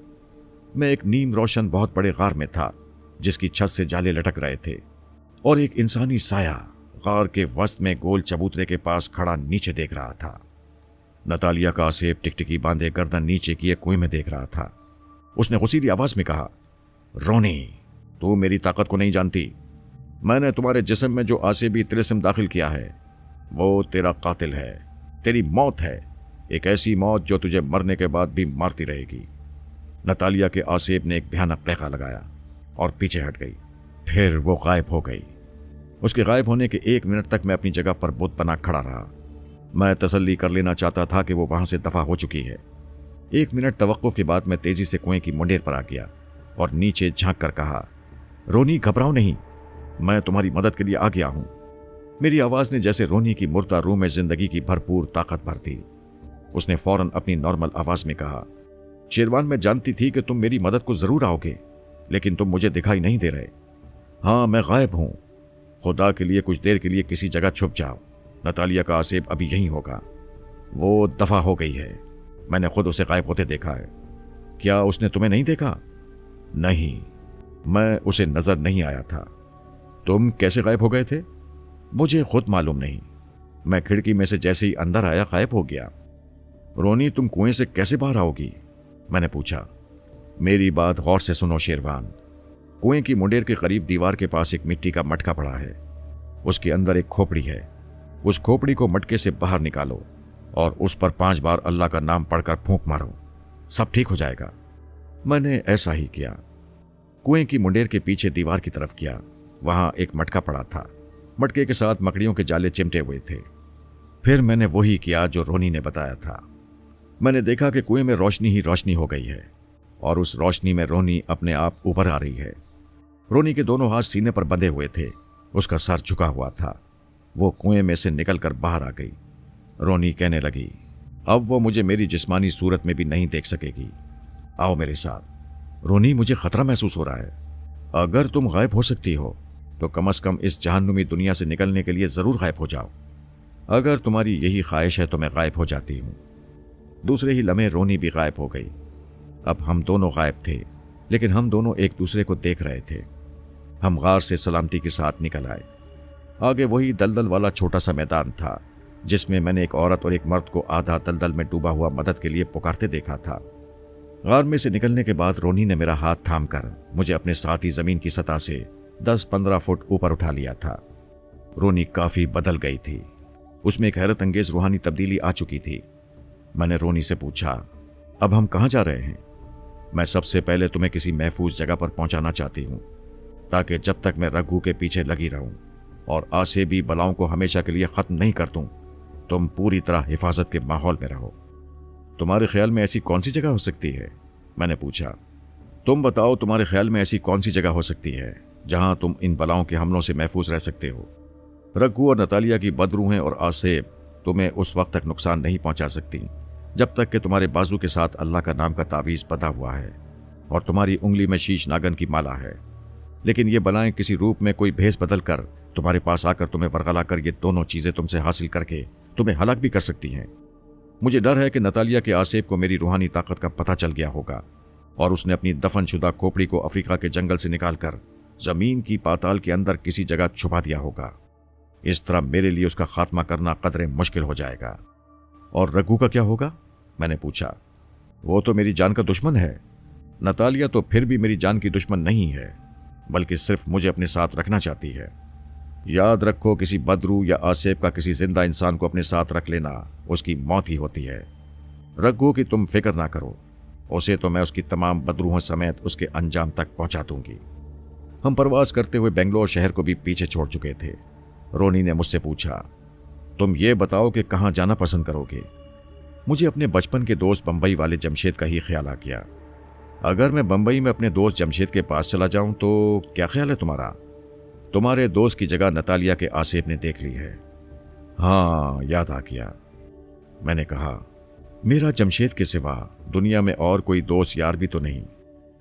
S1: मैं एक नीम रोशन बहुत बड़े गार में था जिसकी छत से जाले लटक रहे थे और एक इंसानी साया गार के वस्त में गोल चबूतरे के पास खड़ा नीचे देख रहा था। नतालिया का आसेब टिकटिकी बांधे गर्दन नीचे किए कुएं में देख रहा था। उसने गुस्सीली आवाज में कहा, रोनी, तू मेरी ताकत को नहीं जानती। मैंने तुम्हारे जिस्म में जो आसेबी तिलिस्म दाखिल किया है वो तेरा कातिल है, तेरी मौत है, एक ऐसी मौत जो तुझे मरने के बाद भी मारती रहेगी। नतालिया के आसेब ने एक भयानक कहका लगाया और पीछे हट गई। फिर वो गायब हो गई। उसके गायब होने के 1 मिनट तक मैं अपनी जगह पर बुत बना खड़ा रहा। मैं तसल्ली कर लेना चाहता था कि वो वहां से दफा हो चुकी है। 1 मिनट तवक्कुफ के बाद मैं तेजी से कुएं की मुंडेर पर आ गया और नीचे झांक कर कहा, रोनी, घबराओ नहीं, मैं तुम्हारी मदद के लिए आ गया हूं। मेरी आवाज ने जैसे रोनी की मुर्दा रूह में जिंदगी की भरपूर ताकत भर दी। उसने फौरन अपनी नॉर्मल आवाज में कहा, शेरवान, मैं जानती थी कि तुम मेरी मदद को जरूर आओगे, लेकिन तुम मुझे दिखाई नहीं दे रहे। हाँ, मैं गायब हूं। खुदा के लिए कुछ देर के लिए किसी जगह छुप जाओ। नतालिया का आसेब अभी यहीं होगा। वो दफा हो गई है। मैंने खुद उसे गायब होते देखा है। क्या उसने तुम्हें नहीं देखा? नहीं, मैं उसे नजर नहीं आया था। तुम कैसे गायब हो गए थे? मुझे खुद मालूम नहीं। मैं खिड़की में से जैसे ही अंदर आया गायब हो गया। रोनी, तुम कुएं से कैसे बाहर आओगी? मैंने पूछा। मेरी बात गौर से सुनो शेरवान। कुएं की मुंडेर के करीब दीवार के पास एक मिट्टी का मटका पड़ा है। उसके अंदर एक खोपड़ी है। उस खोपड़ी को मटके से बाहर निकालो और उस पर 5 बार अल्लाह का नाम पढ़कर फूंक मारो, सब ठीक हो जाएगा। मैंने ऐसा ही किया। कुएं की मुंडेर के पीछे दीवार की तरफ किया। वहां एक मटका पड़ा था। मटके के साथ मकड़ियों के जाले चिमटे हुए थे। फिर मैंने वही किया जो रोनी ने बताया था। मैंने देखा कि कुएं में रोशनी ही रोशनी हो गई है और उस रोशनी में रोनी अपने आप ऊपर आ रही है। रोनी के दोनों हाथ सीने पर बंधे हुए थे। उसका सर झुका हुआ था। वो कुएं में से निकलकर बाहर आ गई। रोनी कहने लगी, अब वो मुझे मेरी जिस्मानी सूरत में भी नहीं देख सकेगी। आओ मेरे साथ। रोनी, मुझे खतरा महसूस हो रहा है। अगर तुम गायब हो सकती हो तो कम से कम इस जहन्नुमी दुनिया से निकलने के लिए जरूर गायब हो जाओ। अगर तुम्हारी यही ख्वाहिश है तो मैं गायब हो जाती हूं। दूसरे ही लम्हे रोनी भी गायब हो गई। अब हम दोनों गायब थे, लेकिन हम दोनों एक दूसरे को देख रहे थे। हम गार से सलामती के साथ निकल आए। आगे वही दलदल वाला छोटा सा मैदान था जिसमें मैंने एक औरत और एक मर्द को आधा दलदल में डूबा हुआ मदद के लिए पुकारते देखा था। गार में से निकलने के बाद रोनी ने मेरा हाथ थामकर मुझे अपने साथ ही जमीन की सतह से 10-15 फुट ऊपर उठा लिया था। रोनी काफी बदल गई थी। उसमें एक हैरत अंगेज रूहानी तब्दीली आ चुकी थी। मैंने रोनी से पूछा, अब हम कहाँ जा रहे हैं? मैं सबसे पहले तुम्हें किसी महफूज जगह पर पहुंचाना चाहती हूं, ताकि जब तक मैं रघु के पीछे लगी रहूं और आसेबी बलाओं को हमेशा के लिए खत्म नहीं कर दूं, तुम पूरी तरह हिफाजत के माहौल में रहो। तुम्हारे ख्याल में ऐसी कौन सी जगह हो सकती है? मैंने पूछा। तुम बताओ, तुम्हारे ख्याल में ऐसी कौन सी जगह हो सकती है जहां तुम इन बलाओं के हमलों से महफूज रह सकते हो? रघु और नतालिया की बदरूहें और आसेब तुम्हें उस वक्त तक नुकसान नहीं पहुंचा सकती जब तक कि तुम्हारे बाजू के साथ अल्लाह का नाम का तावीज़ बंधा हुआ है और तुम्हारी उंगली में शीश नागन की माला है। लेकिन ये बलाएं किसी रूप में कोई भेस बदल कर तुम्हारे पास आकर तुम्हें वरगला कर ये दोनों चीज़ें तुमसे हासिल करके तुम्हें हलाक भी कर सकती हैं। मुझे डर है कि नतालिया के आसेब को मेरी रूहानी ताकत का पता चल गया होगा और उसने अपनी दफनशुदा खोपड़ी को अफ्रीका के जंगल से निकालकर जमीन की पाताल के अंदर किसी जगह छुपा दिया होगा। इस तरह मेरे लिए उसका खात्मा करना कदरे मुश्किल हो जाएगा। और रघु का क्या होगा? मैंने पूछा। वो तो मेरी जान का दुश्मन है। नतालिया तो फिर भी मेरी जान की दुश्मन नहीं है, बल्कि सिर्फ मुझे अपने साथ रखना चाहती है। याद रखो, किसी बदरू या आसेब का किसी जिंदा इंसान को अपने साथ रख लेना उसकी मौत ही होती है। रघु की तुम फिक्र ना करो, उसे तो मैं उसकी तमाम बदरूहों समेत उसके अंजाम तक पहुंचा दूंगी। हम परवास करते हुए बेंगलोर शहर को भी पीछे छोड़ चुके थे। रोनी ने मुझसे पूछा, तुम ये बताओ कि कहाँ जाना पसंद करोगे? मुझे अपने बचपन के दोस्त बंबई वाले जमशेद का ही ख्याल आ गया। अगर मैं बंबई में अपने दोस्त जमशेद के पास चला जाऊं तो क्या ख्याल है तुम्हारा? तुम्हारे दोस्त की जगह नतालिया के आसेब ने देख ली है। हाँ, याद आ गया। मैंने कहा, मेरा जमशेद के सिवा दुनिया में और कोई दोस्त यार भी तो नहीं,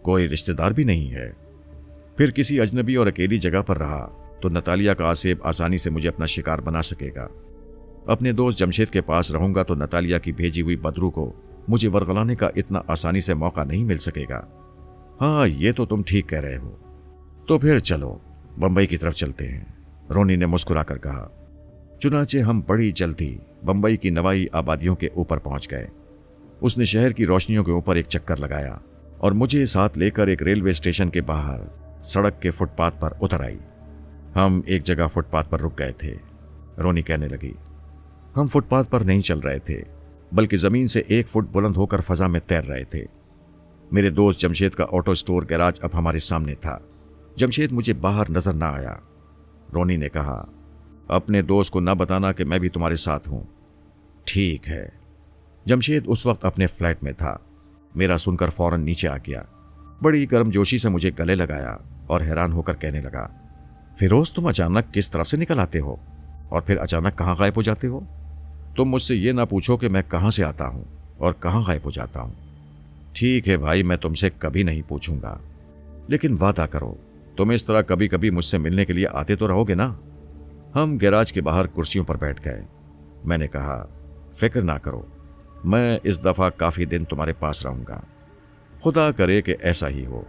S1: कोई रिश्तेदार भी नहीं है। फिर किसी अजनबी और अकेली जगह पर रहा तो नतालिया का आसेब आसानी से मुझे अपना शिकार बना सकेगा। अपने दोस्त जमशेद के पास रहूंगा तो नतालिया की भेजी हुई बदरू को मुझे वरगलाने का इतना आसानी से मौका नहीं मिल सकेगा। हाँ, ये तो तुम ठीक कह रहे हो। तो फिर चलो बंबई की तरफ चलते हैं, रोनी ने मुस्कुराकर कहा। चुनाचे हम बड़ी जल्दी बंबई की नवाई आबादियों के ऊपर पहुंच गए। उसने शहर की रोशनियों के ऊपर एक चक्कर लगाया और मुझे साथ लेकर एक रेलवे स्टेशन के बाहर सड़क के फुटपाथ पर उतर आई। हम एक जगह फुटपाथ पर रुक गए थे। रोनी कहने लगी, हम फुटपाथ पर नहीं चल रहे थे, बल्कि जमीन से 1 फुट बुलंद होकर फजा में तैर रहे थे। मेरे दोस्त जमशेद का ऑटो स्टोर गैराज अब हमारे सामने था। जमशेद मुझे बाहर नजर ना आया। रोनी ने कहा, अपने दोस्त को ना बताना कि मैं भी तुम्हारे साथ हूं। ठीक है। जमशेद उस वक्त अपने फ्लैट में था। मेरा सुनकर फौरन नीचे आ गया। बड़ी गर्मजोशी से मुझे गले लगाया और हैरान होकर कहने लगा, फिरोज, तुम अचानक किस तरफ से निकल आते हो और फिर अचानक कहाँ गायब हो जाते हो? तुम मुझसे ये ना पूछो कि मैं कहाँ से आता हूँ और कहाँ गायब हो जाता हूँ। ठीक है भाई, मैं तुमसे कभी नहीं पूछूंगा, लेकिन वादा करो तुम इस तरह कभी कभी मुझसे मिलने के लिए आते तो रहोगे ना? हम गैराज के बाहर कुर्सियों पर बैठ गए। मैंने कहा, फिक्र ना करो, मैं इस दफ़ा काफ़ी दिन तुम्हारे पास रहूंगा। खुदा करे कि ऐसा ही हो,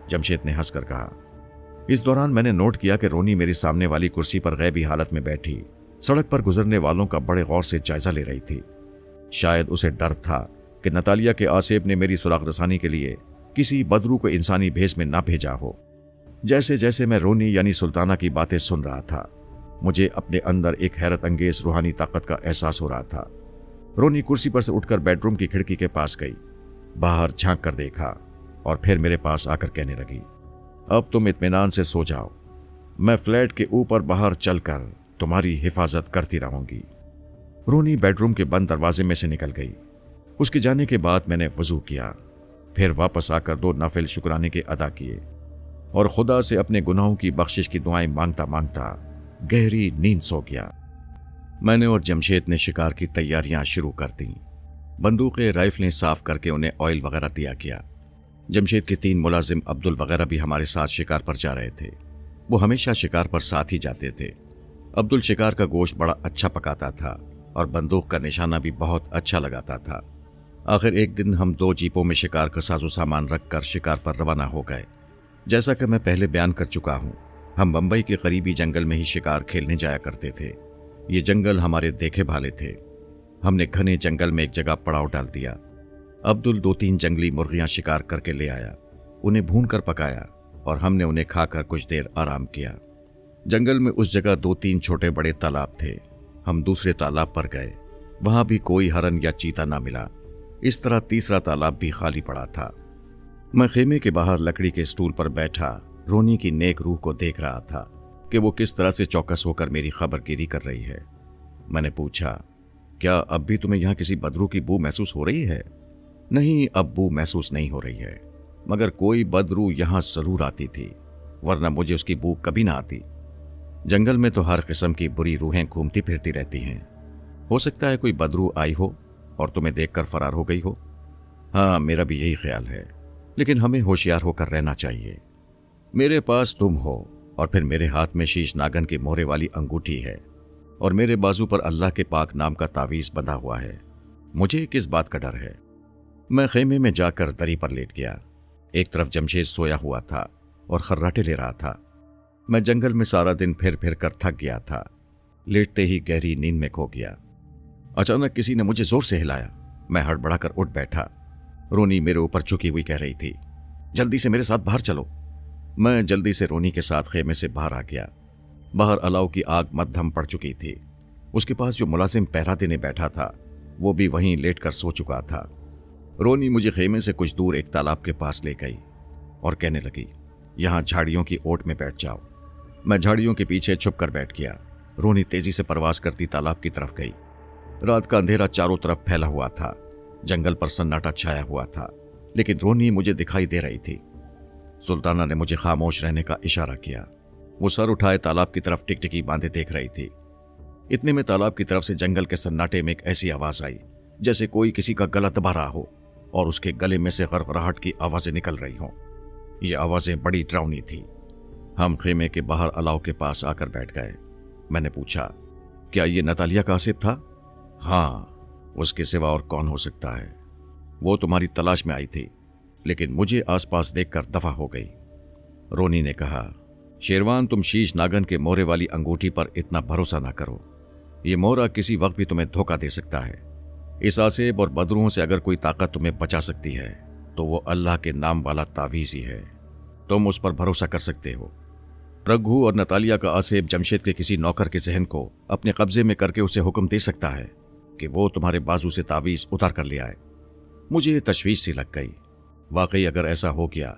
S1: जमशेद ने हंसकर कहा। इस दौरान मैंने नोट किया कि रोनी मेरी सामने वाली कुर्सी पर गैबी हालत में बैठी सड़क पर गुजरने वालों का बड़े गौर से जायजा ले रही थी। शायद उसे डर था कि नतालिया के आसेब ने मेरी सुराग रसानी के लिए किसी बदरू को इंसानी भेस में ना भेजा हो। जैसे जैसे मैं रोनी यानी सुल्ताना की बातें सुन रहा था, मुझे अपने अंदर एक हैरत अंगेज रूहानी ताकत का एहसास हो रहा था। रोनी कुर्सी पर से उठकर बेडरूम की खिड़की के पास गई, बाहर झांक कर देखा और फिर मेरे पास आकर कहने लगी, अब तुम इत्मीनान से सो जाओ, मैं फ्लैट के ऊपर बाहर चलकर तुम्हारी हिफाजत करती रहूंगी। रोनी बेडरूम के बंद दरवाजे में से निकल गई। उसके जाने के बाद मैंने वजू किया, फिर वापस आकर 2 नफिल शुक्राने के अदा किए और खुदा से अपने गुनाहों की बख्शिश की दुआएं मांगता मांगता गहरी नींद सो गया। मैंने और जमशेद ने शिकार की तैयारियां शुरू कर दी। बंदूकें, राइफलें साफ करके उन्हें ऑयल वगैरह दिया गया। जमशेद के 3 मुलाजिम अब्दुल वगैरह भी हमारे साथ शिकार पर जा रहे थे। वो हमेशा शिकार पर साथ ही जाते थे। अब्दुल शिकार का गोश्त बड़ा अच्छा पकाता था और बंदूक का निशाना भी बहुत अच्छा लगाता था। आखिर एक दिन हम 2 जीपों में शिकार का साजो सामान रखकर शिकार पर रवाना हो गए। जैसा कि मैं पहले बयान कर चुका हूँ, हम बंबई के करीबी जंगल में ही शिकार खेलने जाया करते थे। ये जंगल हमारे देखे भाले थे। हमने घने जंगल में एक जगह पड़ाव डाल दिया। अब्दुल 2-3 जंगली मुर्गियां शिकार करके ले आया, उन्हें भून कर पकाया और हमने उन्हें खाकर कुछ देर आराम किया। जंगल में उस जगह 2-3 छोटे बड़े तालाब थे। हम दूसरे तालाब पर गए, वहां भी कोई हरन या चीता ना मिला। इस तरह तीसरा तालाब भी खाली पड़ा था। मैं खेमे के बाहर लकड़ी के स्टूल पर बैठा रोनी की नेक रूह को देख रहा था कि वो किस तरह से चौकस होकर मेरी खबरगिरी कर रही है। मैंने पूछा, क्या अब भी तुम्हें यहाँ किसी बदरू की बू महसूस हो रही है? नहीं, अब बू महसूस नहीं हो रही है, मगर कोई बदरू यहाँ जरूर आती थी, वरना मुझे उसकी बू कभी ना आती। जंगल में तो हर किस्म की बुरी रूहें घूमती फिरती रहती हैं। हो सकता है कोई बदरू आई हो और तुम्हें देखकर फरार हो गई हो। हाँ, मेरा भी यही ख्याल है, लेकिन हमें होशियार होकर रहना चाहिए। मेरे पास तुम हो और फिर मेरे हाथ में शीश नागन की मोहरे वाली अंगूठी है और मेरे बाजू पर अल्लाह के पाक नाम का तावीज़ बंधा हुआ है। मुझे किस बात का डर है? मैं खेमे में जाकर दरी पर लेट गया। एक तरफ जमशेद सोया हुआ था और खर्राटे ले रहा था। मैं जंगल में सारा दिन फिर फिर कर थक गया था। लेटते ही गहरी नींद में खो गया। अचानक किसी ने मुझे जोर से हिलाया। मैं हड़बड़ाकर उठ बैठा। रोनी मेरे ऊपर झुकी हुई कह रही थी, जल्दी से मेरे साथ बाहर चलो। मैं जल्दी से रोनी के साथ खेमे से बाहर आ गया। बाहर अलाव की आग मद्धम पड़ चुकी थी। उसके पास जो मुलाजिम पहरा देने बैठा था वो भी वहीं लेटकर सो चुका था। रोनी मुझे खेमे से कुछ दूर एक तालाब के पास ले गई और कहने लगी, यहाँ झाड़ियों की ओट में बैठ जाओ। मैं झाड़ियों के पीछे छुप कर बैठ गया। रोनी तेजी से परवास करती तालाब की तरफ गई। रात का अंधेरा चारों तरफ फैला हुआ था। जंगल पर सन्नाटा छाया हुआ था, लेकिन रोनी मुझे दिखाई दे रही थी। सुल्ताना ने मुझे खामोश रहने का इशारा किया। वो सर उठाए तालाब की तरफ टिकटिकी बांधे देख रही थी। इतने में तालाब की तरफ से जंगल के सन्नाटे में एक ऐसी आवाज आई जैसे कोई किसी का गला दबा रहा हो और उसके गले में से गड़गड़ाहट की आवाजें निकल रही हों। ये आवाजें बड़ी डरावनी थी। हम खेमे के बाहर अलाव के पास आकर बैठ गए। मैंने पूछा, क्या ये नतालिया का आसिफ था? हाँ, उसके सिवा और कौन हो सकता है? वो तुम्हारी तलाश में आई थी, लेकिन मुझे आसपास देखकर दफा हो गई। रोनी ने कहा, शेरवान, तुम शीश नागन के मोहरे वाली अंगूठी पर इतना भरोसा ना करो। ये मोहरा किसी वक्त भी तुम्हें धोखा दे सकता है। इस आसेब और बदरुओं से अगर कोई ताकत तुम्हें बचा सकती है तो वो अल्लाह के नाम वाला तावीज़ ही है। तुम उस पर भरोसा कर सकते हो। रघु और नतालिया का आसेब जमशेद के किसी नौकर के जहन को अपने कब्जे में करके उसे हुक्म दे सकता है कि वो तुम्हारे बाजू से तावीज़ उतार कर ले आए। मुझे तशवीश सी लग गई। वाकई अगर ऐसा हो गया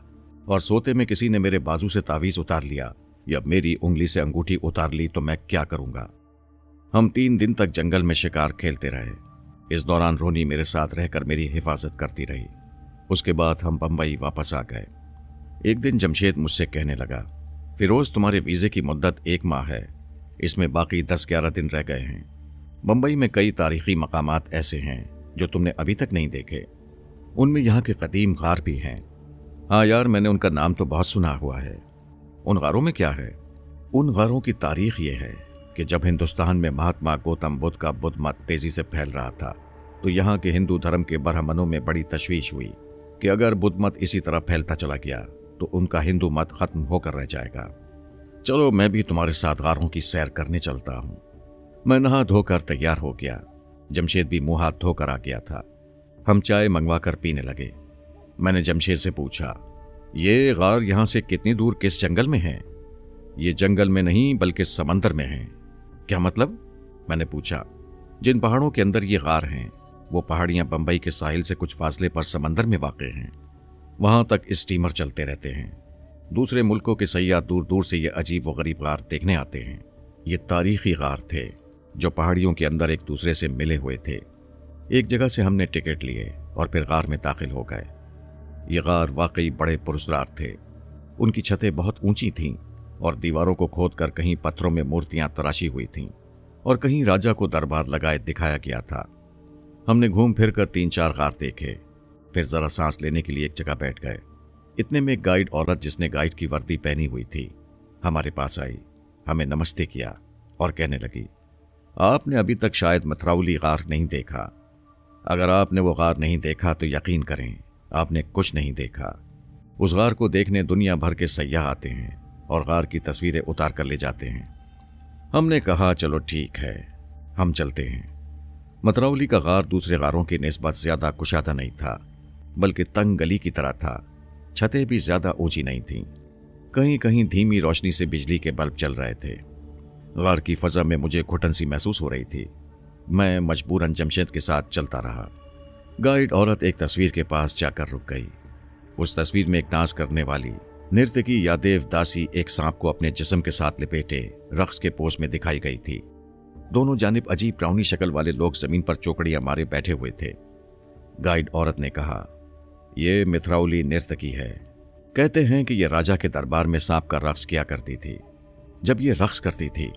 S1: और सोते में किसी ने मेरे बाजू से तावीज़ उतार लिया या मेरी उंगली से अंगूठी उतार ली तो मैं क्या करूंगा? हम 3 दिन तक जंगल में शिकार खेलते रहे। इस दौरान रोनी मेरे साथ रहकर मेरी हिफाजत करती रही। उसके बाद हम बंबई वापस आ गए। एक दिन जमशेद मुझसे कहने लगा, फिरोज, तुम्हारे वीज़े की मुद्दत 1 माह है। इसमें बाकी 10-11 दिन रह गए हैं। बंबई में कई तारीखी मकामात ऐसे हैं जो तुमने अभी तक नहीं देखे। उनमें यहाँ के कदीम गार भी हैं। हाँ यार, मैंने उनका नाम तो बहुत सुना हुआ है। उन गारों में क्या है? उन गारों की तारीख ये है कि जब हिंदुस्तान में महात्मा गौतम बुद्ध का बुद्ध मत तेजी से फैल रहा था तो यहाँ के हिंदू धर्म के ब्राह्मणों में बड़ी तशवीश हुई कि अगर बुद्ध मत इसी तरह फैलता चला गया तो उनका हिंदू मत खत्म होकर रह जाएगा। चलो, मैं भी तुम्हारे साथ गारों की सैर करने चलता हूँ। मैं नहा धोकर तैयार हो गया। जमशेद भी मुंह हाथ धोकर आ गया था। हम चाय मंगवाकर पीने लगे। मैंने जमशेद से पूछा, ये गार यहाँ से कितनी दूर किस जंगल में है? ये जंगल में नहीं बल्कि समंदर में है। क्या मतलब? मैंने पूछा। जिन पहाड़ों के अंदर ये गार हैं वो पहाड़ियां बंबई के साहिल से कुछ फासले पर समंदर में वाक़ हैं। वहां तक स्टीमर चलते रहते हैं। दूसरे मुल्कों के सयाह दूर दूर से ये अजीब व गरीब गार देखने आते हैं। ये तारीखी गार थे जो पहाड़ियों के अंदर एक दूसरे से मिले हुए थे। एक जगह से हमने टिकट लिए और फिर गार में दाखिल हो गए। ये गार वाकई बड़े पुरस्कार थे। उनकी छतें बहुत ऊंची थीं और दीवारों को खोदकर कहीं पत्थरों में मूर्तियां तराशी हुई थीं और कहीं राजा को दरबार लगाए दिखाया गया था। हमने घूम फिर कर 3-4 गार देखे, फिर जरा सांस लेने के लिए एक जगह बैठ गए। इतने में एक गाइड औरत जिसने गाइड की वर्दी पहनी हुई थी हमारे पास आई, हमें नमस्ते किया और कहने लगी, आपने अभी तक शायद मथराउली गार नहीं देखा। अगर आपने वो गार नहीं देखा तो यकीन करें आपने कुछ नहीं देखा। उस गार को देखने दुनिया भर के सयाह आते हैं और गार की तस्वीरें उतार कर ले जाते हैं। हमने कहा, चलो ठीक है, हम चलते हैं। मथराउली का गार दूसरे गारों की निस्बत ज्यादा कुशादा नहीं था, बल्कि तंग गली की तरह था। छतें भी ज्यादा ऊंची नहीं थीं। कहीं कहीं धीमी रोशनी से बिजली के बल्ब चल रहे थे। गार की फजा में मुझे घुटन सी महसूस हो रही थी। मैं मजबूरन जमशेद के साथ चलता रहा। गाइड औरत एक तस्वीर के पास जाकर रुक गई। उस तस्वीर में एक डांस करने वाली नर्तकी या देवदासी एक सांप को अपने जिस्म के साथ लपेटे रक्स के पोज में दिखाई गई थी। दोनों जानिब अजीब ब्राउनी शक्ल वाले लोग जमीन पर चौकड़ियां मारे बैठे हुए थे। गाइड औरत ने कहा, यह मिथराउली नर्तकी है। कहते हैं कि यह राजा के दरबार में सांप का रक्स किया करती थी। जब ये रक्स करती थी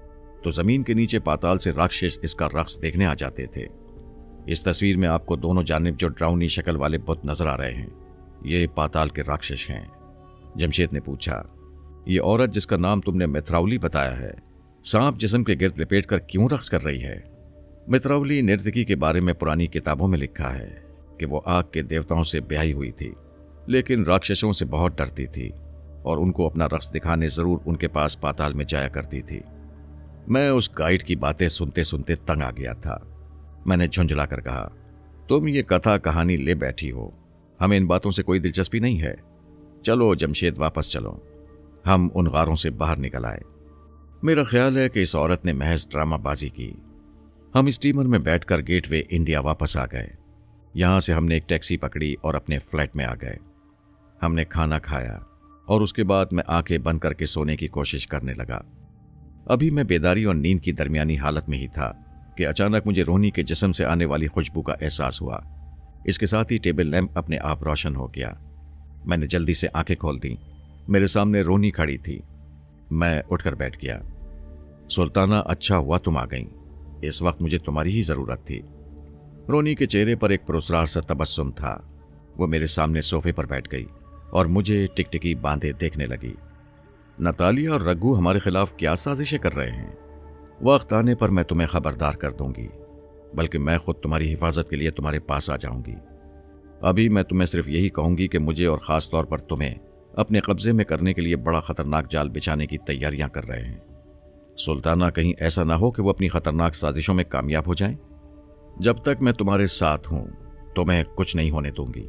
S1: तो जमीन के नीचे पाताल से राक्षस इसका रक्स देखने आ जाते थे। इस तस्वीर में आपको दोनों जानिब जो ड्राउनी शक्ल वाले बुत नजर आ रहे हैं, ये पाताल के राक्षस हैं। जमशेद ने पूछा, ये औरत जिसका नाम तुमने मिथराउली बताया है, सांप जिस्म के गिर्द लिपेट कर क्यों रक्स कर रही है? मिथराउली नर्तकी के बारे में पुरानी किताबों में लिखा है कि वो आग के देवताओं से ब्याही हुई थी, लेकिन राक्षसों से बहुत डरती थी और उनको अपना रक्स दिखाने जरूर उनके पास पाताल में जाया करती थी। मैं उस गाइड की बातें सुनते सुनते तंग आ गया था। मैंने झुंझला कर कहा, तुम ये कथा कहानी ले बैठी हो, हमें इन बातों से कोई दिलचस्पी नहीं है। चलो जमशेद, वापस चलो। हम उन गारों से बाहर निकल आए। मेरा ख्याल है कि इस औरत ने महज ड्रामाबाजी की। हम स्टीमर में बैठकर गेटवे इंडिया वापस आ गए। यहां से हमने एक टैक्सी पकड़ी और अपने फ्लैट में आ गए। हमने खाना खाया और उसके बाद मैं आंखें बंद करके सोने की कोशिश करने लगा। अभी मैं बेदारी और नींद की दरमियानी हालत में ही था कि अचानक मुझे रोनी के जिस्म से आने वाली खुशबू का एहसास हुआ। इसके साथ ही टेबल लैंप अपने आप रोशन हो गया। मैंने जल्दी से आंखें खोल दी। मेरे सामने रोनी खड़ी थी। मैं उठकर बैठ गया। सुल्ताना, अच्छा हुआ तुम आ गई। इस वक्त मुझे तुम्हारी ही जरूरत थी। रोनी के चेहरे पर एक पुरस्कार सा तबस्सुम था। वो मेरे सामने सोफे पर बैठ गई और मुझे टिकटिकी बांधे देखने लगी। नतालिया और रघु हमारे खिलाफ क्या साजिशें कर रहे हैं? वक्त आने पर मैं तुम्हें खबरदार कर दूंगी, बल्कि मैं खुद तुम्हारी हिफाजत के लिए तुम्हारे पास आ जाऊंगी। अभी मैं तुम्हें सिर्फ यही कहूंगी कि मुझे और खास तौर पर तुम्हें अपने कब्जे में करने के लिए बड़ा खतरनाक जाल बिछाने की तैयारियां कर रहे हैं। सुल्ताना, कहीं ऐसा ना हो कि वो अपनी खतरनाक साजिशों में कामयाब हो जाएं। जब तक मैं तुम्हारे साथ हूं तुम्हें कुछ नहीं होने दूंगी।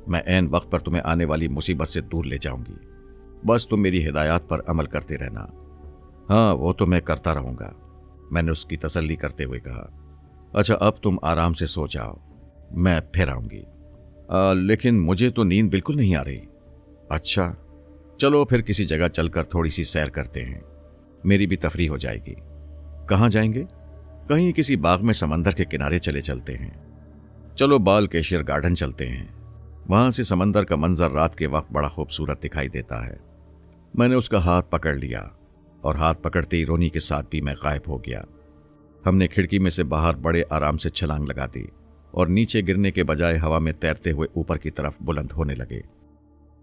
S1: मैं ऐन वक्त पर तुम्हें आने वाली मुसीबत से दूर ले जाऊंगी। बस तुम मेरी हिदायत पर अमल करते रहना। हाँ, वो तो मैं करता रहूंगा, मैंने उसकी तसल्ली करते हुए कहा। अच्छा, अब तुम आराम से सो जाओ, मैं फिर आऊंगी। लेकिन मुझे तो नींद बिल्कुल नहीं आ रही। अच्छा, चलो फिर किसी जगह चलकर थोड़ी सी सैर करते हैं, मेरी भी तफरीह हो जाएगी। कहाँ जाएंगे? कहीं किसी बाग में समंदर के किनारे चले चलते हैं। चलो बाल केशियर गार्डन चलते हैं। वहां से समंदर का मंजर रात के वक्त बड़ा खूबसूरत दिखाई देता है। मैंने उसका हाथ पकड़ लिया और हाथ पकड़ते ही रोनी के साथ भी मैं गायब हो गया। हमने खिड़की में से बाहर बड़े आराम से छलांग लगा दी और नीचे गिरने के बजाय हवा में तैरते हुए ऊपर की तरफ बुलंद होने लगे।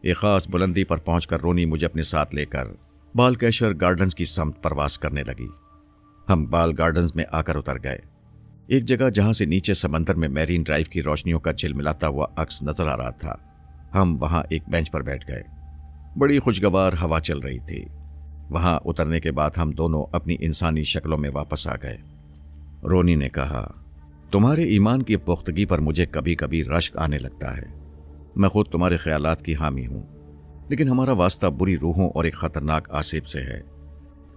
S1: एक खास बुलंदी पर पहुंचकर रोनी मुझे अपने साथ लेकर बालकेश्वर गार्डन्स की समत परवास करने लगी। हम बाल गार्डन्स में आकर उतर गए। एक जगह जहां से नीचे समंदर में मैरीन ड्राइव की रोशनियों का झिलमिलाता हुआ अक्स नजर आ रहा था। हम वहां एक बेंच पर बैठ गए। बड़ी खुशगवार हवा चल रही थी। वहां उतरने के बाद हम दोनों अपनी इंसानी शक्लों में वापस आ गए। रोनी ने कहा, तुम्हारे ईमान की पुख्तगी पर मुझे कभी कभी रश्क आने लगता है। मैं खुद तुम्हारे ख्यालात की हामी हूं, लेकिन हमारा वास्ता बुरी रूहों और एक खतरनाक आसिफ से है।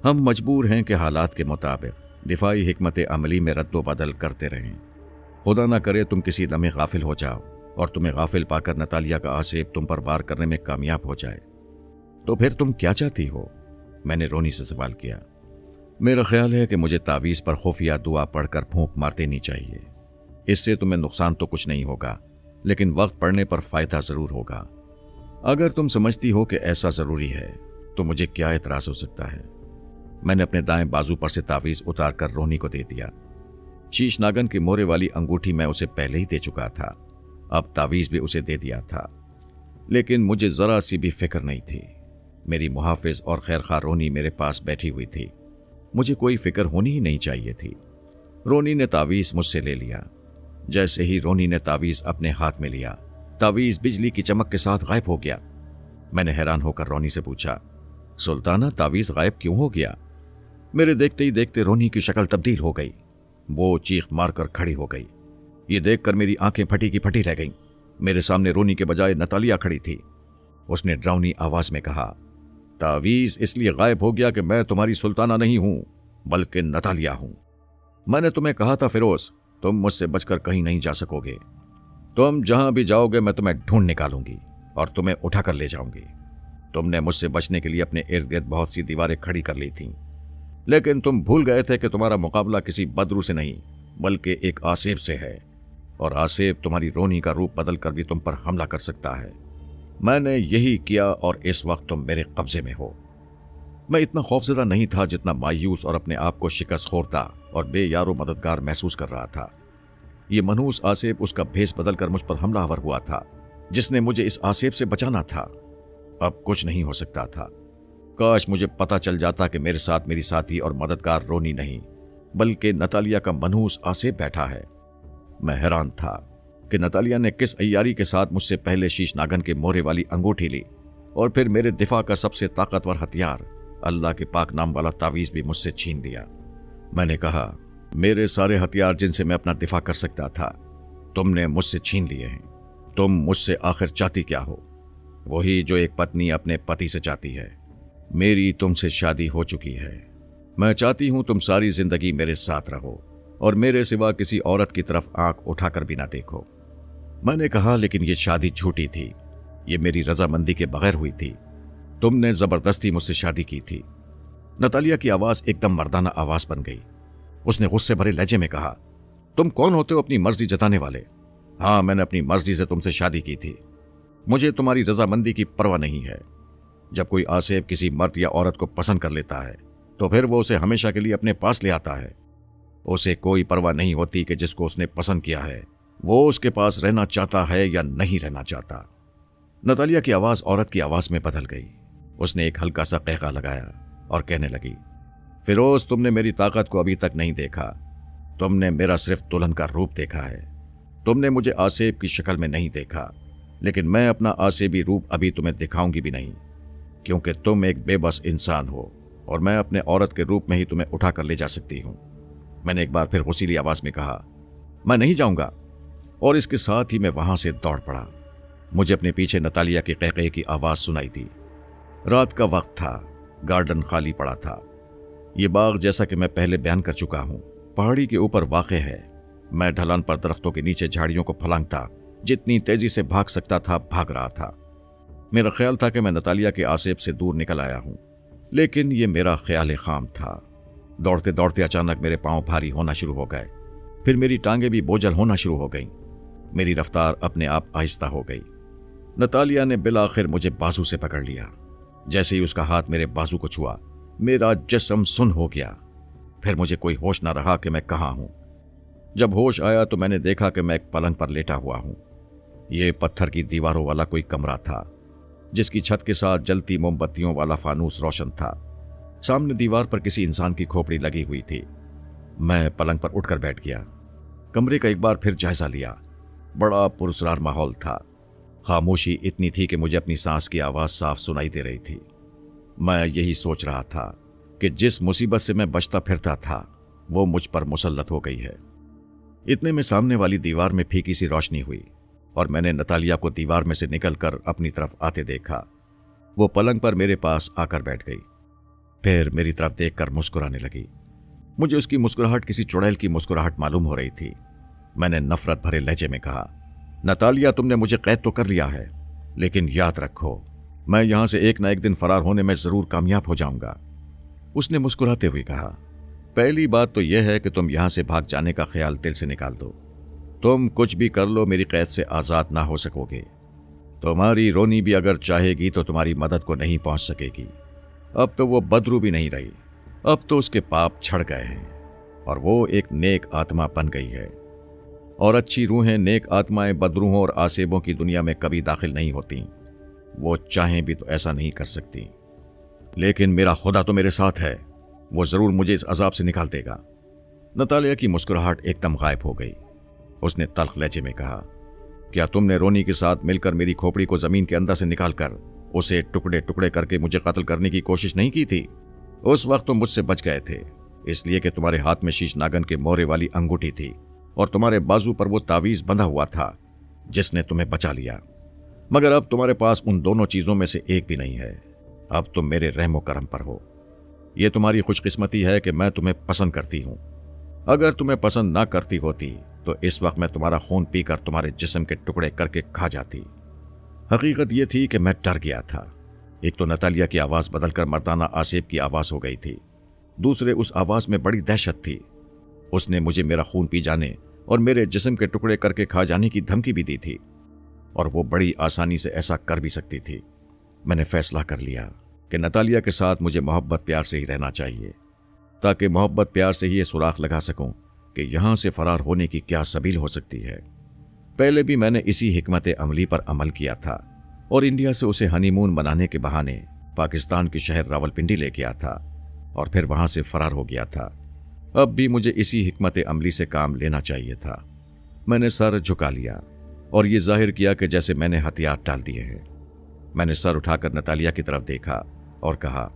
S1: हम मजबूर हैं कि हालात के मुताबिक दिफाई हिकमत अमली में रद्दो बदल करते रहें। खुदा ना करे तुम किसी लम्हे गाफिल हो जाओ और तुम्हें गाफिल पाकर नतालिया का आसिफ तुम पर वार करने में कामयाब हो जाए, तो फिर तुम क्या चाहती हो? मैंने रोनी से सवाल किया। मेरा ख्याल है कि मुझे तावीज़ पर खुफिया दुआ पढ़कर फूंक मार देनी चाहिए। इससे तुम्हें नुकसान तो कुछ नहीं होगा, लेकिन वक्त पड़ने पर फायदा जरूर होगा। अगर तुम समझती हो कि ऐसा जरूरी है तो मुझे क्या एतराज हो सकता है। मैंने अपने दाएं बाजू पर से तावीज़ उतार कर रोनी को दे दिया। शीश नागन की मोहरे वाली अंगूठी मैं उसे पहले ही दे चुका था, अब तावीज़ भी उसे दे दिया था, लेकिन मुझे जरा सी भी फिक्र नहीं थी। मेरी मुहाफिज और खैरखा रोनी मेरे पास बैठी हुई थी। मुझे कोई फिक्र होनी ही नहीं चाहिए थी। रोनी ने तावीज़ मुझसे ले लिया। जैसे ही रोनी ने तावीज़ अपने हाथ में लिया, तावीज़ बिजली की चमक के साथ गायब हो गया। मैंने हैरान होकर रोनी से पूछा, सुल्ताना, तावीज़ गायब क्यों हो गया? मेरे देखते ही देखते रोनी की शक्ल तब्दील हो गई। वो चीख मारकर खड़ी हो गई। ये देखकर मेरी आंखें फटी की फटी रह गईं। मेरे सामने रोनी के बजाय नतालिया खड़ी थी। उसने ड्राउनी आवाज में कहा, तावीज़ इसलिए गायब हो गया कि मैं तुम्हारी सुल्ताना नहीं हूं, बल्कि नतालिया हूं। मैंने तुम्हें कहा था फिरोज, तुम मुझसे बचकर कहीं नहीं जा सकोगे। तुम जहां भी जाओगे मैं तुम्हें ढूंढ निकालूंगी। और तुम्हें उठाकर ले जाऊंगी। तुमने मुझसे बचने के लिए अपने इर्द गिर्द बहुत सी दीवारें खड़ी कर ली थीं, लेकिन तुम भूल गए थे कि तुम्हारा मुकाबला किसी बदरू से नहीं बल्कि एक आसेब से है, और आसेब तुम्हारी रोनी का रूप बदल कर भी तुम पर हमला कर सकता है। मैंने यही किया और इस वक्त तुम मेरे कब्जे में हो। मैं इतना खौफजदा नहीं था जितना मायूस और अपने आप को शिकस्त खोरता और बेयारो मददगार महसूस कर रहा था। ये मनहूस आसेब उसका भेस बदल कर मुझ पर हमलावर हुआ था, जिसने मुझे इस आसेब से बचाना था। अब कुछ नहीं हो सकता था। काश मुझे पता चल जाता कि मेरे साथ मेरी साथी और मददगार रोनी नहीं बल्कि नतालिया का मनहूस आसेब बैठा है। मैं हैरान था कि नतालिया ने किस अय्यारी के साथ मुझसे पहले शीश नागन के मोहरे वाली अंगूठी ली और फिर मेरे दिफा का सबसे ताकतवर हथियार अल्लाह के पाक नाम वाला तावीज भी मुझसे छीन लिया। मैंने कहा, मेरे सारे हथियार जिनसे मैं अपना दिफा कर सकता था तुमने मुझसे छीन लिए हैं। तुम मुझसे आखिर चाहती क्या हो? वही जो एक पत्नी अपने पति से चाहती है। मेरी तुमसे शादी हो चुकी है। मैं चाहती हूं तुम सारी जिंदगी मेरे साथ रहो और मेरे सिवा किसी औरत की तरफ आंख उठाकर भी ना देखो। मैंने कहा, लेकिन यह शादी झूठी थी। ये मेरी रजामंदी के बगैर हुई थी। तुमने जबरदस्ती मुझसे शादी की थी। नतालिया की आवाज एकदम मर्दाना आवाज बन गई। उसने गुस्से भरे लहजे में कहा, तुम कौन होते हो अपनी मर्जी जताने वाले? हाँ, मैंने अपनी मर्जी से तुमसे शादी की थी। मुझे तुम्हारी रजामंदी की परवाह नहीं है। जब कोई आसेब किसी मर्द या औरत को पसंद कर लेता है तो फिर वो उसे हमेशा के लिए अपने पास ले आता है। उसे कोई परवाह नहीं होती कि जिसको उसने पसंद किया है वो उसके पास रहना चाहता है या नहीं रहना चाहता। नतालिया की आवाज औरत की आवाज में बदल गई। उसने एक हल्का सा कहका लगाया और कहने लगी, फिरोज, तुमने मेरी ताकत को अभी तक नहीं देखा। तुमने मेरा सिर्फ दुल्हन का रूप देखा है। तुमने मुझे आसेब की शक्ल में नहीं देखा, लेकिन मैं अपना आसेबी रूप अभी तुम्हें दिखाऊंगी भी नहीं, क्योंकि तुम एक बेबस इंसान हो और मैं अपने औरत के रूप में ही तुम्हें उठा कर ले जा सकती हूं। मैंने एक बार फिर गुस्सीली आवाज में कहा, मैं नहीं जाऊंगा, और इसके साथ ही मैं वहां से दौड़ पड़ा। मुझे अपने पीछे नतालिया के कहके की आवाज सुनाई दी। रात का वक्त था, गार्डन खाली पड़ा था। यह बाग, जैसा कि मैं पहले बयान कर चुका हूं, पहाड़ी के ऊपर वाक़ है। मैं ढलान पर दरख्तों के नीचे झाड़ियों को फलांगता जितनी तेजी से भाग सकता था भाग रहा था। मेरा ख्याल था कि मैं नतालिया के आसेब से दूर निकल आया हूं, लेकिन यह मेरा ख्याल खाम था। दौड़ते दौड़ते अचानक मेरे पांव भारी होना शुरू हो गए। फिर मेरी टांगें भी बोझल होना शुरू हो गईं। मेरी रफ्तार अपने आप आहिस्ता हो गई। नतालिया ने बिलाखिर मुझे बाजू से पकड़ लिया। जैसे ही उसका हाथ मेरे बाजू को छुआ, मेरा जिस्म सुन्न हो गया। फिर मुझे कोई होश न रहा कि मैं कहाँ हूं। जब होश आया तो मैंने देखा कि मैं एक पलंग पर लेटा हुआ हूं। यह पत्थर की दीवारों वाला कोई कमरा था, जिसकी छत के साथ जलती मोमबत्तियों वाला फानूस रोशन था। सामने दीवार पर किसी इंसान की खोपड़ी लगी हुई थी। मैं पलंग पर उठकर बैठ गया। कमरे का एक बार फिर जायजा लिया। बड़ा पुरस्कार माहौल था। खामोशी इतनी थी कि मुझे अपनी सांस की आवाज साफ सुनाई दे रही थी। मैं यही सोच रहा था कि जिस मुसीबत से मैं बचता फिरता था वो मुझ पर मुसल्लत हो गई है। इतने में सामने वाली दीवार में फीकी सी रोशनी हुई और मैंने नतालिया को दीवार में से निकलकर अपनी तरफ आते देखा। वो पलंग पर मेरे पास आकर बैठ गई। फिर मेरी तरफ देखकर मुस्कुराने लगी। मुझे उसकी मुस्कुराहट किसी चुड़ैल की मुस्कुराहट मालूम हो रही थी। मैंने नफरत भरे लहजे में कहा, नतालिया, तुमने मुझे कैद तो कर लिया है, लेकिन याद रखो, मैं यहां से एक न एक दिन फरार होने में जरूर कामयाब हो जाऊंगा। उसने मुस्कुराते हुए कहा, पहली बात तो यह है कि तुम यहां से भाग जाने का ख्याल दिल से निकाल दो। तुम कुछ भी कर लो, मेरी कैद से आजाद ना हो सकोगे। तुम्हारी रोनी भी अगर चाहेगी तो तुम्हारी मदद को नहीं पहुंच सकेगी। अब तो वो बदरू भी नहीं रही, अब तो उसके पाप छड़ गए हैं और वो एक नेक आत्मा बन गई है। और अच्छी रूहें, नेक आत्माएं बदरूहों और आसेबों की दुनिया में कभी दाखिल नहीं होती। वो चाहें भी तो ऐसा नहीं कर सकती। लेकिन मेरा खुदा तो मेरे साथ है, वो जरूर मुझे इस अजाब से निकाल देगा। नतालिया की मुस्कुराहट एकदम गायब हो गई। उसने तल्ख लहजे में कहा, क्या तुमने रोनी के साथ मिलकर मेरी खोपड़ी को जमीन के अंदर से निकालकर उसे टुकड़े टुकड़े करके मुझे कत्ल करने की कोशिश नहीं की थी? उस वक्त तुम मुझसे बच गए थे, इसलिए कि तुम्हारे हाथ में शीश नागन के मोहरे वाली अंगूठी थी और तुम्हारे बाजू पर वो तावीज बंधा हुआ था जिसने तुम्हें बचा लिया। मगर अब तुम्हारे पास उन दोनों चीजों में से एक भी नहीं है। अब तुम मेरे रहमो करम पर हो। यह तुम्हारी खुशकिस्मती है कि मैं तुम्हें पसंद करती हूं। अगर तुम्हें पसंद ना करती होती तो इस वक्त मैं तुम्हारा खून पीकर तुम्हारे जिस्म के टुकड़े करके खा जाती। हकीकत यह थी कि मैं डर गया था। एक तो नतालिया की आवाज़ बदलकर मर्दाना आसिफ की आवाज़ हो गई थी, दूसरे उस आवाज़ में बड़ी दहशत थी। उसने मुझे मेरा खून पी जाने और मेरे जिस्म के टुकड़े करके खा जाने की धमकी भी दी थी, और वो बड़ी आसानी से ऐसा कर भी सकती थी। मैंने फैसला कर लिया कि नतालिया के साथ मुझे मोहब्बत प्यार से ही रहना चाहिए, ताकि मोहब्बत प्यार से ही ये सुराख लगा सकूं कि यहां से फरार होने की क्या सबील हो सकती है। पहले भी मैंने इसी हिकमत अमली पर अमल किया था और इंडिया से उसे हनीमून मनाने के बहाने पाकिस्तान के शहर रावलपिंडी ले गया था और फिर वहां से फरार हो गया था। अब भी मुझे इसी हिकमत अमली से काम लेना चाहिए था। मैंने सर झुका लिया और ये जाहिर किया कि जैसे मैंने हथियार डाल दिए हैं। मैंने सर उठाकर नतालिया की तरफ देखा और कहा,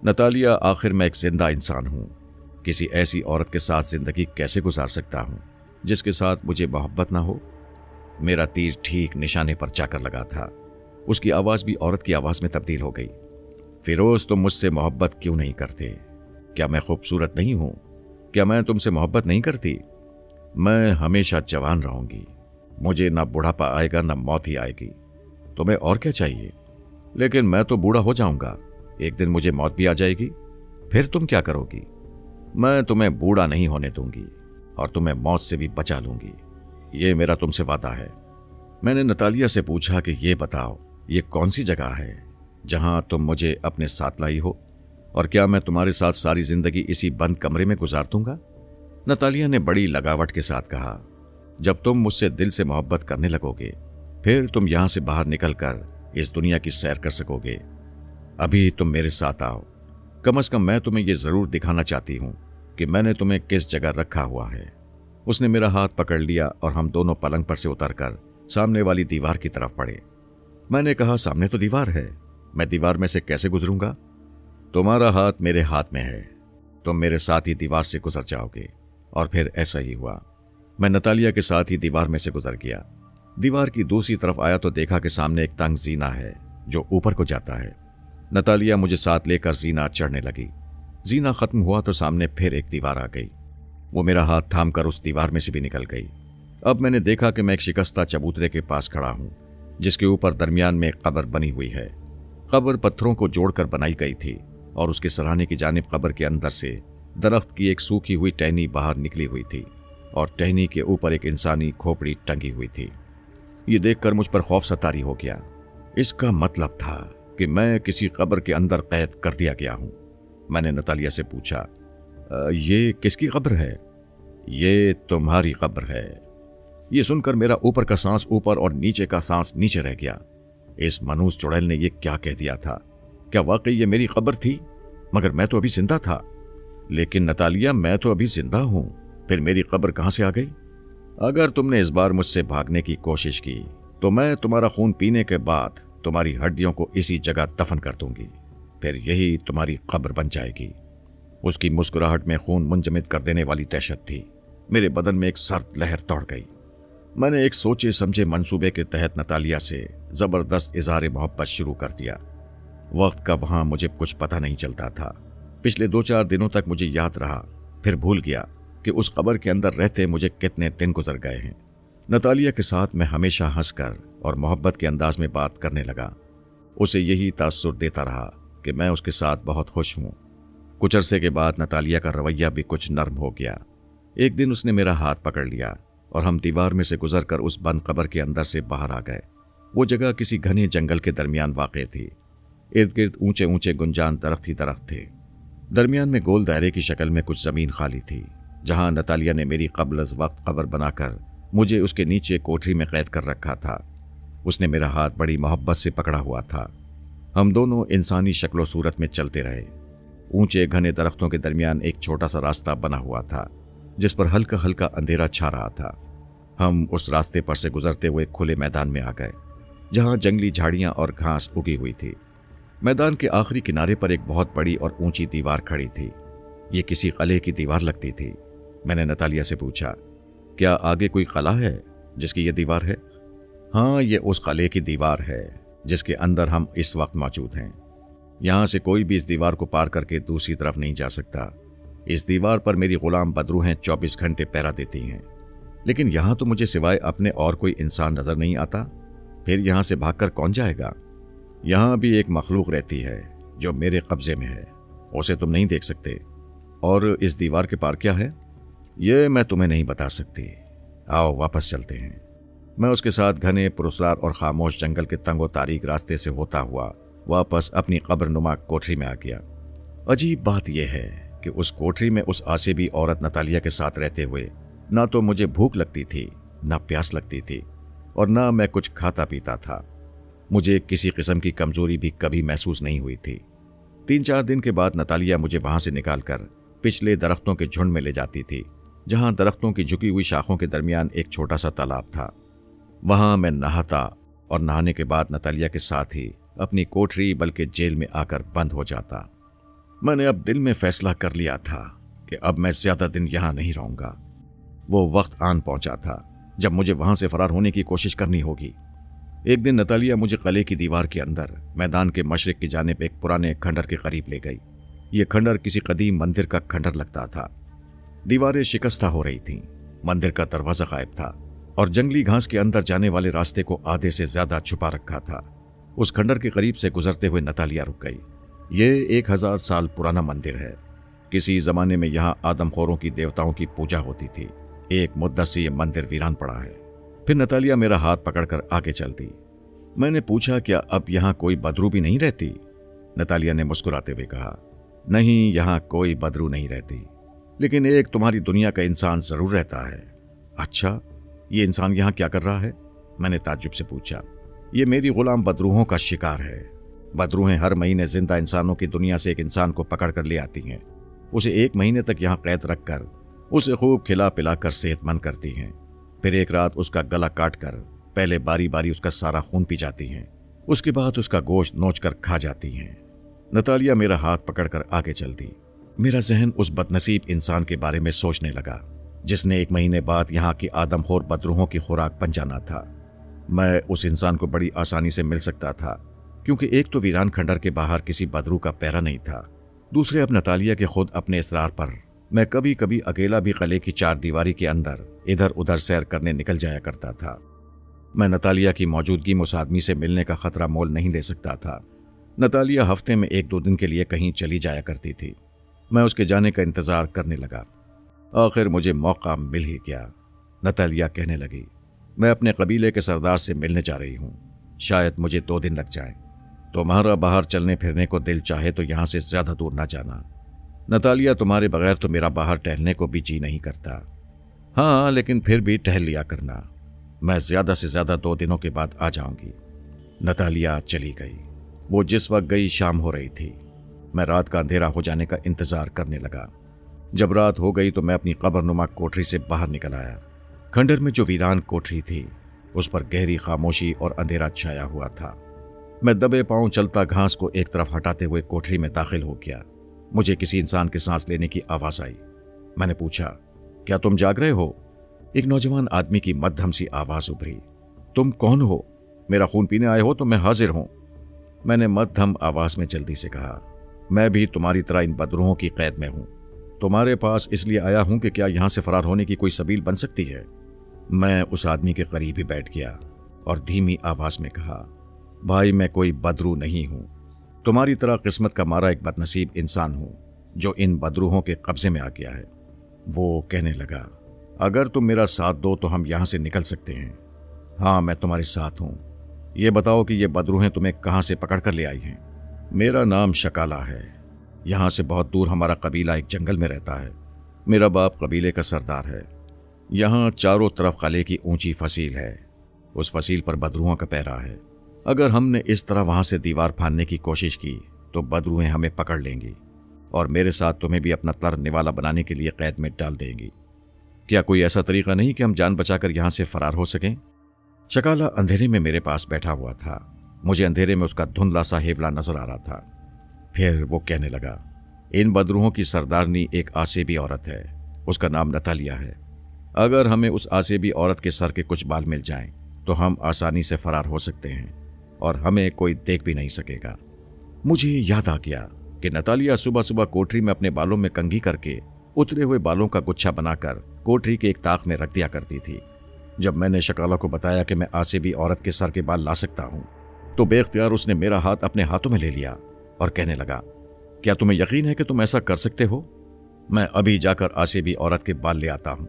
S1: नतालिया, आखिर मैं एक जिंदा इंसान हूं। किसी ऐसी औरत के साथ जिंदगी कैसे गुजार सकता हूं जिसके साथ मुझे मोहब्बत ना हो? मेरा तीर ठीक निशाने पर जाकर लगा था। उसकी आवाज भी औरत की आवाज में तब्दील हो गई। फिरोज, तुम मुझसे मोहब्बत क्यों नहीं करते? क्या मैं खूबसूरत नहीं हूं? क्या मैं तुमसे मोहब्बत नहीं करती? मैं हमेशा जवान रहूंगी। मुझे ना बुढ़ापा आएगा ना मौत ही आएगी। तुम्हें और क्या चाहिए? लेकिन मैं तो बूढ़ा हो जाऊंगा, एक दिन मुझे मौत भी आ जाएगी। फिर तुम क्या करोगी? मैं तुम्हें बूढ़ा नहीं होने दूंगी और तुम्हें मौत से भी बचा लूंगी। ये मेरा तुमसे वादा है। मैंने नतालिया से पूछा कि ये बताओ, ये कौन सी जगह है जहां तुम मुझे अपने साथ लाई हो, और क्या मैं तुम्हारे साथ सारी जिंदगी इसी बंद कमरे में गुजार दूंगा? नतालिया ने बड़ी लगावट के साथ कहा, जब तुम मुझसे दिल से मोहब्बत करने लगोगे फिर तुम यहां से बाहर निकलकर इस दुनिया की सैर कर सकोगे। अभी तुम मेरे साथ आओ। कम से कम मैं तुम्हें यह जरूर दिखाना चाहती हूं कि मैंने तुम्हें किस जगह रखा हुआ है। उसने मेरा हाथ पकड़ लिया और हम दोनों पलंग पर से उतरकर सामने वाली दीवार की तरफ बढ़े। मैंने कहा, सामने तो दीवार है, मैं दीवार में से कैसे गुजरूंगा? तुम्हारा हाथ मेरे हाथ में है, तुम मेरे साथ ही दीवार से गुजर जाओगे। और फिर ऐसा ही हुआ। मैं नतालिया के साथ ही दीवार में से गुजर गया। दीवार की दूसरी तरफ आया तो देखा कि सामने एक तंग जीना है जो ऊपर को जाता है। नतालिया मुझे साथ लेकर जीना चढ़ने लगी। जीना खत्म हुआ तो सामने फिर एक दीवार आ गई। वो मेरा हाथ थामकर उस दीवार में से भी निकल गई। अब मैंने देखा कि मैं एक शिकस्ता चबूतरे के पास खड़ा हूं, जिसके ऊपर दरमियान में एक कब्र बनी हुई है। कब्र पत्थरों को जोड़कर बनाई गई थी और उसके सराहने की जानिब कब्र के अंदर से दरख्त की एक सूखी हुई टहनी बाहर निकली हुई थी और टहनी के ऊपर एक इंसानी खोपड़ी टंगी हुई थी। ये देखकर मुझ पर खौफ सतारी हो गया। इसका मतलब था कि मैं किसी कब्र के अंदर कैद कर दिया गया हूं। मैंने नतालिया से पूछा, ये किसकी कब्र है? ये तुम्हारी कब्र है। ये सुनकर मेरा ऊपर का सांस ऊपर और नीचे का सांस नीचे रह गया। इस मनूस चुड़ैल ने यह क्या कह दिया था? क्या वाकई ये मेरी कब्र थी? मगर मैं तो अभी जिंदा था। लेकिन नतालिया, मैं तो अभी जिंदा हूं, फिर मेरी कब्र कहां से आ गई? अगर तुमने इस बार मुझसे भागने की कोशिश की तो मैं तुम्हारा खून पीने के बाद तुम्हारी हड्डियों को इसी जगह दफन कर दूंगी, फिर यही तुम्हारी कब्र बन जाएगी। उसकी मुस्कुराहट में खून मुंजमद कर देने वाली दहशत थी। मेरे बदन में एक सर्द लहर दौड़ गई। मैंने एक सोचे समझे मंसूबे के तहत नतालिया से जबरदस्त इजहार मोहब्बत शुरू कर दिया। वक्त का वहां मुझे कुछ पता नहीं चलता था। पिछले 2-4 दिनों तक मुझे याद रहा, फिर भूल गया कि उस कब्र के अंदर रहते मुझे कितने दिन गुजर गए हैं। नतालिया के साथ मैं हमेशा हंसकर और मोहब्बत के अंदाज में बात करने लगा। उसे यही तासुर देता रहा कि मैं उसके साथ बहुत खुश हूं। कुछ अरसे के बाद नतालिया का रवैया भी कुछ नर्म हो गया। एक दिन उसने मेरा हाथ पकड़ लिया और हम दीवार में से गुजरकर उस बंद कब्र के अंदर से बाहर आ गए। वो जगह किसी घने जंगल के दरमियान वाक़ थी। इर्द गिर्द ऊंचे ऊंचे गुंजान दरख्त ही दरख्त थे। दरमियान में गोल दायरे की शक्ल में कुछ जमीन खाली थी, जहां नतालिया ने मेरी कब्ल अज़ वक्त कब्र बनाकर मुझे उसके नीचे कोठरी में कैद कर रखा था। उसने मेरा हाथ बड़ी मोहब्बत से पकड़ा हुआ था। हम दोनों इंसानी शक्ल सूरत में चलते रहे। ऊंचे घने दरख्तों के दरमियान एक छोटा सा रास्ता बना हुआ था, जिस पर हल्का हल्का अंधेरा छा रहा था। हम उस रास्ते पर से गुजरते हुए खुले मैदान में आ गए, जहां जंगली झाड़ियां और घास उगी हुई थी। मैदान के आखिरी किनारे पर एक बहुत बड़ी और ऊंची दीवार खड़ी थी। ये किसी किले की दीवार लगती थी। मैंने नतालिया से पूछा, क्या आगे कोई किला है जिसकी ये दीवार है? हाँ, ये उस किले की दीवार है जिसके अंदर हम इस वक्त मौजूद हैं। यहां से कोई भी इस दीवार को पार करके दूसरी तरफ नहीं जा सकता। इस दीवार पर मेरी गुलाम बदरूहें 24 घंटे पहरा देती हैं। लेकिन यहां तो मुझे सिवाय अपने और कोई इंसान नजर नहीं आता। फिर यहाँ से भागकर कौन जाएगा? यहाँ भी एक मखलूक रहती है जो मेरे कब्जे में है, उसे तुम नहीं देख सकते। और इस दीवार के पार क्या है, ये मैं तुम्हें नहीं बता सकती। आओ वापस चलते हैं। मैं उसके साथ घने पुरस्कार और खामोश जंगल के तंगो तारीक रास्ते से होता हुआ वापस अपनी कब्रनुमा कोठरी में आ गया। अजीब बात यह है कि उस कोठरी में उस आसेबी औरत नतालिया के साथ रहते हुए ना तो मुझे भूख लगती थी, ना प्यास लगती थी, और ना मैं कुछ खाता पीता था। मुझे किसी किस्म की कमजोरी भी कभी महसूस नहीं हुई थी। 3-4 दिन के बाद नतालिया मुझे वहां से निकालकर पिछले दरख्तों के झुंड में ले जाती थी, जहां दरख्तों की झुकी हुई शाखों के दरमियान एक छोटा सा तालाब था। वहां मैं नहाता और नहाने के बाद नतालिया के साथ ही अपनी कोठरी बल्कि जेल में आकर बंद हो जाता। मैंने अब दिल में फैसला कर लिया था कि अब मैं ज्यादा दिन यहां नहीं रहूंगा। वो वक्त आन पहुंचा था जब मुझे वहां से फरार होने की कोशिश करनी होगी। एक दिन नतालिया मुझे किले की दीवार के अंदर मैदान के मशरिक की जानिब एक पुराने खंडर के करीब ले गई। ये खंडर किसी कदीम मंदिर का खंडर लगता था। दीवारें शिकस्ता हो रही थीं, मंदिर का दरवाजा गायब था और जंगली घास के अंदर जाने वाले रास्ते को आधे से ज्यादा छुपा रखा था। उस खंडर के करीब से गुजरते हुए नतालिया रुक गई। ये 1000 साल पुराना मंदिर है। किसी जमाने में यहाँ आदमखोरों की देवताओं की पूजा होती थी। एक मुद्दत से ये मंदिर वीरान पड़ा है। फिर नतालिया मेरा हाथ पकड़कर आगे चलती। मैंने पूछा, क्या अब यहाँ कोई बदरू भी नहीं रहती? नतालिया ने मुस्कुराते हुए कहा, नहीं, यहाँ कोई बदरू नहीं रहती, लेकिन एक तुम्हारी दुनिया का इंसान जरूर रहता है। अच्छा, ये इंसान यहाँ क्या कर रहा है? मैंने ताज्जुब से पूछा। ये मेरी गुलाम बदरूहों का शिकार है। बदरूहें हर महीने जिंदा इंसानों की दुनिया से एक इंसान को पकड़ कर ले आती हैं। उसे 1 महीने तक यहाँ कैद रखकर उसे खूब खिला पिलाकर सेहतमंद करती हैं। फिर एक रात उसका गला काट कर पहले बारी बारी उसका सारा खून पी जाती हैं। उसके बाद उसका गोश्त नोच कर खा जाती हैं। नतालिया मेरा हाथ पकड़कर आगे चलती। मेरा जहन उस बदनसीब इंसान के बारे में सोचने लगा जिसने 1 महीने बाद यहाँ की आदमखोर बदरूहों की खुराक बन जाना था। मैं उस इंसान को बड़ी आसानी से मिल सकता था, क्योंकि एक तो वीरान खंडर के बाहर किसी बदरू का पहरा नहीं था, दूसरे अब नतालिया के खुद अपने इसरार पर मैं कभी कभी अकेला भी किले की 4 दीवारी के अंदर इधर उधर सैर करने निकल जाया करता था। मैं नतालिया की मौजूदगी में उस आदमी से मिलने का खतरा मोल नहीं ले सकता था। नतालिया हफ्ते में 1-2 दिन के लिए कहीं चली जाया करती थी। मैं उसके जाने का इंतजार करने लगा। आखिर मुझे मौका मिल ही गया। नतालिया कहने लगी, मैं अपने कबीले के सरदार से मिलने जा रही हूँ, शायद मुझे 2 दिन लग जाए। तुम्हारा बाहर चलने फिरने को दिल चाहे तो यहाँ से ज्यादा दूर ना जाना। नतालिया, तुम्हारे बगैर तो मेरा बाहर टहलने को भी जी नहीं करता। हाँ, लेकिन फिर भी टहल लिया करना। मैं ज्यादा से ज्यादा 2 दिनों के बाद आ जाऊंगी। नतालिया चली गई। वो जिस वक्त गई शाम हो रही थी। मैं रात का अंधेरा हो जाने का इंतजार करने लगा। जब रात हो गई तो मैं अपनी कब्रनुमा कोठरी से बाहर निकल आया। खंडर में जो वीरान कोठरी थी उस पर गहरी खामोशी और अंधेरा छाया हुआ था। मैं दबे पांव चलता घास को एक तरफ हटाते हुए कोठरी में दाखिल हो गया। मुझे किसी इंसान के सांस लेने की आवाज आई। मैंने पूछा, क्या तुम जाग रहे हो? एक नौजवान आदमी की मध्यम सी आवाज उभरी। तुम कौन हो? मेरा खून पीने आए हो तो मैं हाजिर हूं। मैंने मध्यम आवाज में जल्दी से कहा, मैं भी तुम्हारी तरह इन बदरूहों की कैद में हूं। तुम्हारे पास इसलिए आया हूं कि क्या यहां से फरार होने की कोई सबील बन सकती है? मैं उस आदमी के करीब ही बैठ गया और धीमी आवाज में कहा, भाई, मैं कोई बदरू नहीं हूं। तुम्हारी तरह किस्मत का मारा एक बदनसीब इंसान हूं जो इन बदरूहों के कब्जे में आ गया है। वो कहने लगा, अगर तुम मेरा साथ दो तो हम यहां से निकल सकते हैं। हाँ, मैं तुम्हारे साथ हूं। ये बताओ कि ये बदरूहें तुम्हें कहां से पकड़ कर ले आई हैं? मेरा नाम शकाला है। यहां से बहुत दूर हमारा कबीला एक जंगल में रहता है। मेरा बाप कबीले का सरदार है। यहाँ चारों तरफ किले की ऊंची फसील है। उस फसील पर बदरूहों का पहरा है। अगर हमने इस तरह वहां से दीवार फाड़ने की कोशिश की तो बदरूहें हमें पकड़ लेंगी और मेरे साथ तुम्हें भी अपना तर निवाला बनाने के लिए कैद में डाल देंगी। क्या कोई ऐसा तरीका नहीं कि हम जान बचाकर यहां से फरार हो सकें? शकाला अंधेरे में मेरे पास बैठा हुआ था। मुझे अंधेरे में उसका धुंधला सा हेवला नजर आ रहा था। फिर वो कहने लगा, इन बदरूहों की सरदारनी एक आसेबी औरत है। उसका नाम नतालिया है। अगर हमें उस आसेबी औरत के सर के कुछ बाल मिल जाएं तो हम आसानी से फरार हो सकते हैं और हमें कोई देख भी नहीं सकेगा। मुझे याद आ गया कि नतालिया सुबह सुबह कोठरी में अपने बालों में कंघी करके उतरे हुए बालों का गुच्छा बनाकर कोठरी के एक ताक में रख दिया करती थी। जब मैंने शकाला को बताया कि मैं आसिबी औरत के सर के बाल ला सकता हूं, तो बेख्तियार उसने मेरा हाथ अपने हाथों में ले लिया और कहने लगा, क्या तुम्हें यकीन है कि तुम ऐसा कर सकते हो? मैं अभी जाकर आसिबी औरत के बाल ले आता हूं।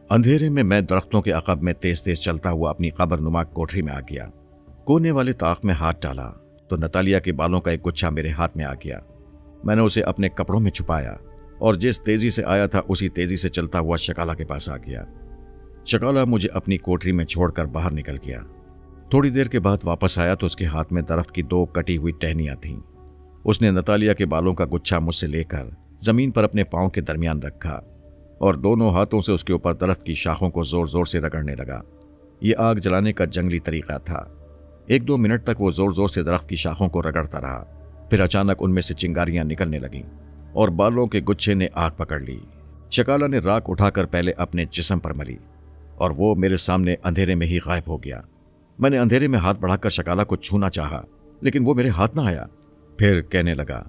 S1: अंधेरे में मैं दरख्तों के अकब में तेज तेज चलता हुआ अपनी कब्रनुमा कोठरी में आ गया। कोने वाले ताक में हाथ डाला तो नतालिया के बालों का एक गुच्छा मेरे हाथ में आ गया। मैंने उसे अपने कपड़ों में छुपाया और जिस तेजी से आया था उसी तेजी से चलता हुआ शकाला के पास आ गया। शकाला मुझे अपनी कोठरी में छोड़कर बाहर निकल गया। थोड़ी देर के बाद वापस आया तो उसके हाथ में दरख्त की 2 कटी हुई टहनियां थीं। उसने नतालिया के बालों का गुच्छा मुझसे लेकर जमीन पर अपने पांव के दरमियान रखा और दोनों हाथों से उसके ऊपर दरख्त की शाखों को जोर जोर से रगड़ने लगा। ये आग जलाने का जंगली तरीका था। 1-2 मिनट तक वो जोर जोर से दरख्त की शाखों को रगड़ता रहा। फिर अचानक उनमें से चिंगारियां निकलने लगीं और बालों के गुच्छे ने आग पकड़ ली। शकाला ने राख उठाकर पहले अपने जिस्म पर मली और वो मेरे सामने अंधेरे में ही गायब हो गया। मैंने अंधेरे में हाथ बढ़ाकर शकाला को छूना चाहा, लेकिन वो मेरे हाथ ना आया। फिर कहने लगा,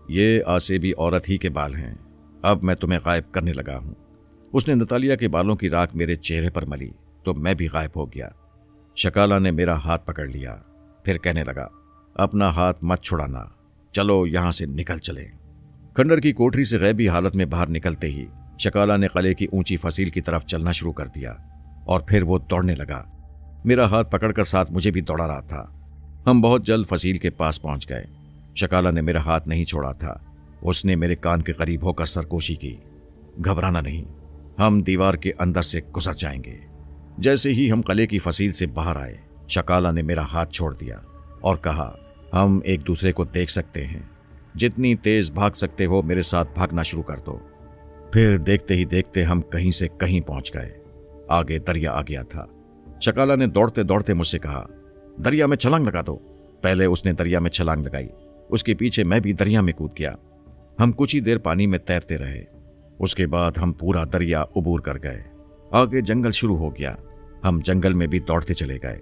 S1: ये आसिबी औरत ही के बाल हैं, अब मैं तुम्हें गायब करने लगा हूं। उसने नतालिया के बालों की राख मेरे चेहरे पर मली तो मैं भी गायब हो गया। शकाला ने मेरा हाथ पकड़ लिया, फिर कहने लगा, अपना हाथ मत छुड़ाना, चलो यहां से निकल चले। खंडर की कोठरी से गैबी हालत में बाहर निकलते ही शकाला ने किले की ऊंची फसील की तरफ चलना शुरू कर दिया और फिर वो दौड़ने लगा। मेरा हाथ पकड़कर साथ मुझे भी दौड़ा रहा था। हम बहुत जल्द फसील के पास पहुंच गए। शकाला ने मेरा हाथ नहीं छोड़ा था। उसने मेरे कान के करीब होकर सरकोशी की, घबराना नहीं, हम दीवार के अंदर से गुजर जाएंगे। जैसे ही हम किले की फसील से बाहर आए, शकाला ने मेरा हाथ छोड़ दिया और कहा, हम एक दूसरे को देख सकते हैं, जितनी तेज भाग सकते हो मेरे साथ भागना शुरू कर दो। फिर देखते ही देखते हम कहीं से कहीं पहुंच गए। आगे दरिया आ गया था। शकाला ने दौड़ते दौड़ते मुझसे कहा, दरिया में छलांग लगा दो। पहले उसने दरिया में छलांग लगाई, उसके पीछे मैं भी दरिया में कूद गया। हम कुछ ही देर पानी में तैरते रहे। उसके बाद हम पूरा दरिया उबूर कर गए। आगे जंगल शुरू हो गया। हम जंगल में भी दौड़ते चले गए।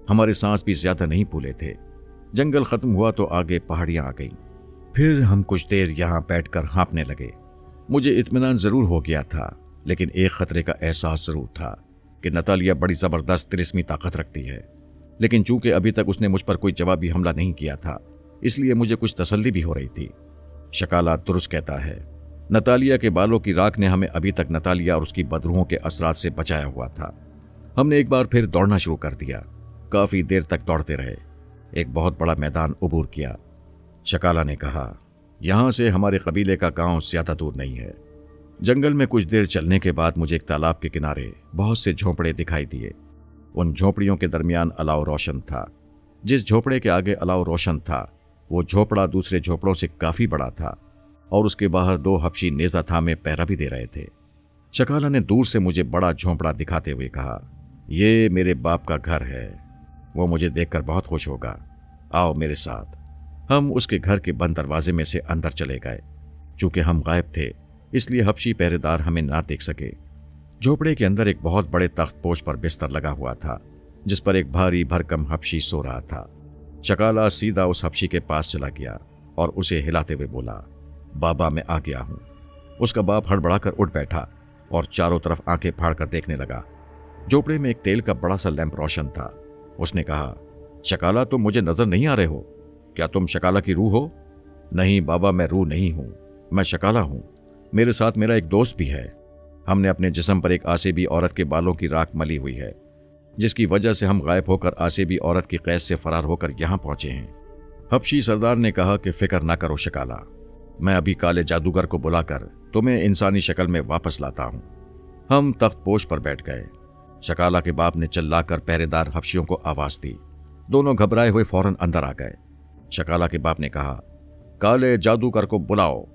S1: हमारे सांस भी ज्यादा नहीं फूले थे। जंगल खत्म हुआ तो आगे पहाड़ियां आ गईं। फिर हम कुछ देर यहां बैठकर हाँफने लगे। मुझे इत्मीनान जरूर हो गया था, लेकिन एक खतरे का एहसास जरूर था कि नतालिया बड़ी जबरदस्त तिलिस्मी ताकत रखती है। लेकिन चूंकि अभी तक उसने मुझ पर कोई जवाबी हमला नहीं किया था, इसलिए मुझे कुछ तसल्ली भी हो रही थी। शकाला दुरुस्त कहता है, नतालिया के बालों की राख ने हमें अभी तक नतालिया और उसकी बदरूहों के असरात से बचाया हुआ था। हमने एक बार फिर दौड़ना शुरू कर दिया। काफी देर तक दौड़ते रहे। एक बहुत बड़ा मैदान उबूर किया। शकाला ने कहा, यहां से हमारे कबीले का गांव ज्यादा दूर नहीं है। जंगल में कुछ देर चलने के बाद मुझे एक तालाब के किनारे बहुत से झोंपड़े दिखाई दिए। उन झोंपड़ियों के दरमियान अलाव रोशन था। जिस झोंपड़े के आगे अलाव रोशन था, वो झोंपड़ा दूसरे झोंपड़ों से काफी बड़ा था और उसके बाहर 2 हबशी नेजा थामे पहरा भी दे रहे थे। शकाला ने दूर से मुझे बड़ा झोंपड़ा दिखाते हुए कहा, ये मेरे बाप का घर है, वो मुझे देखकर बहुत खुश होगा, आओ मेरे साथ। हम उसके घर के बंद दरवाजे में से अंदर चले गए। चूंकि हम गायब थे, इसलिए हबशी पहरेदार हमें ना देख सके। झोपड़े के अंदर एक बहुत बड़े तख्तपोश पर बिस्तर लगा हुआ था, जिस पर एक भारी भरकम हबशी सो रहा था। शकाला सीधा उस हबशी के पास चला गया और उसे हिलाते हुए बोला, बाबा मैं आ गया हूं। उसका बाप हड़बड़ाकर उठ बैठा और चारों तरफ आंखें फाड़कर देखने लगा। झोपड़े में एक तेल का बड़ा सा लैंप रोशन था। उसने कहा, शकाला तुम मुझे नजर नहीं आ रहे हो? क्या तुम शकाला की रूह हो? नहीं बाबा, मैं रूह नहीं हूं, मैं शकाला हूं। मेरे साथ मेरा एक दोस्त भी है। हमने अपने जिस्म पर एक आसिबी औरत के बालों की राख मली हुई है, जिसकी वजह से हम गायब होकर आसिबी औरत की कैद से फरार होकर यहां पहुंचे हैं। हबशी सरदार ने कहा कि फिक्र ना करो शकाला, मैं अभी काले जादूगर को बुलाकर तुम्हें इंसानी शक्ल में वापस लाता हूं। हम तख्तपोश पर बैठ गए। शकाला के बाप ने चिल्लाकर पहरेदार हबशियों को आवाज दी। दोनों घबराए हुए फौरन अंदर आ गए। शकाला के बाप ने कहा, काले जादूगर को बुलाओ।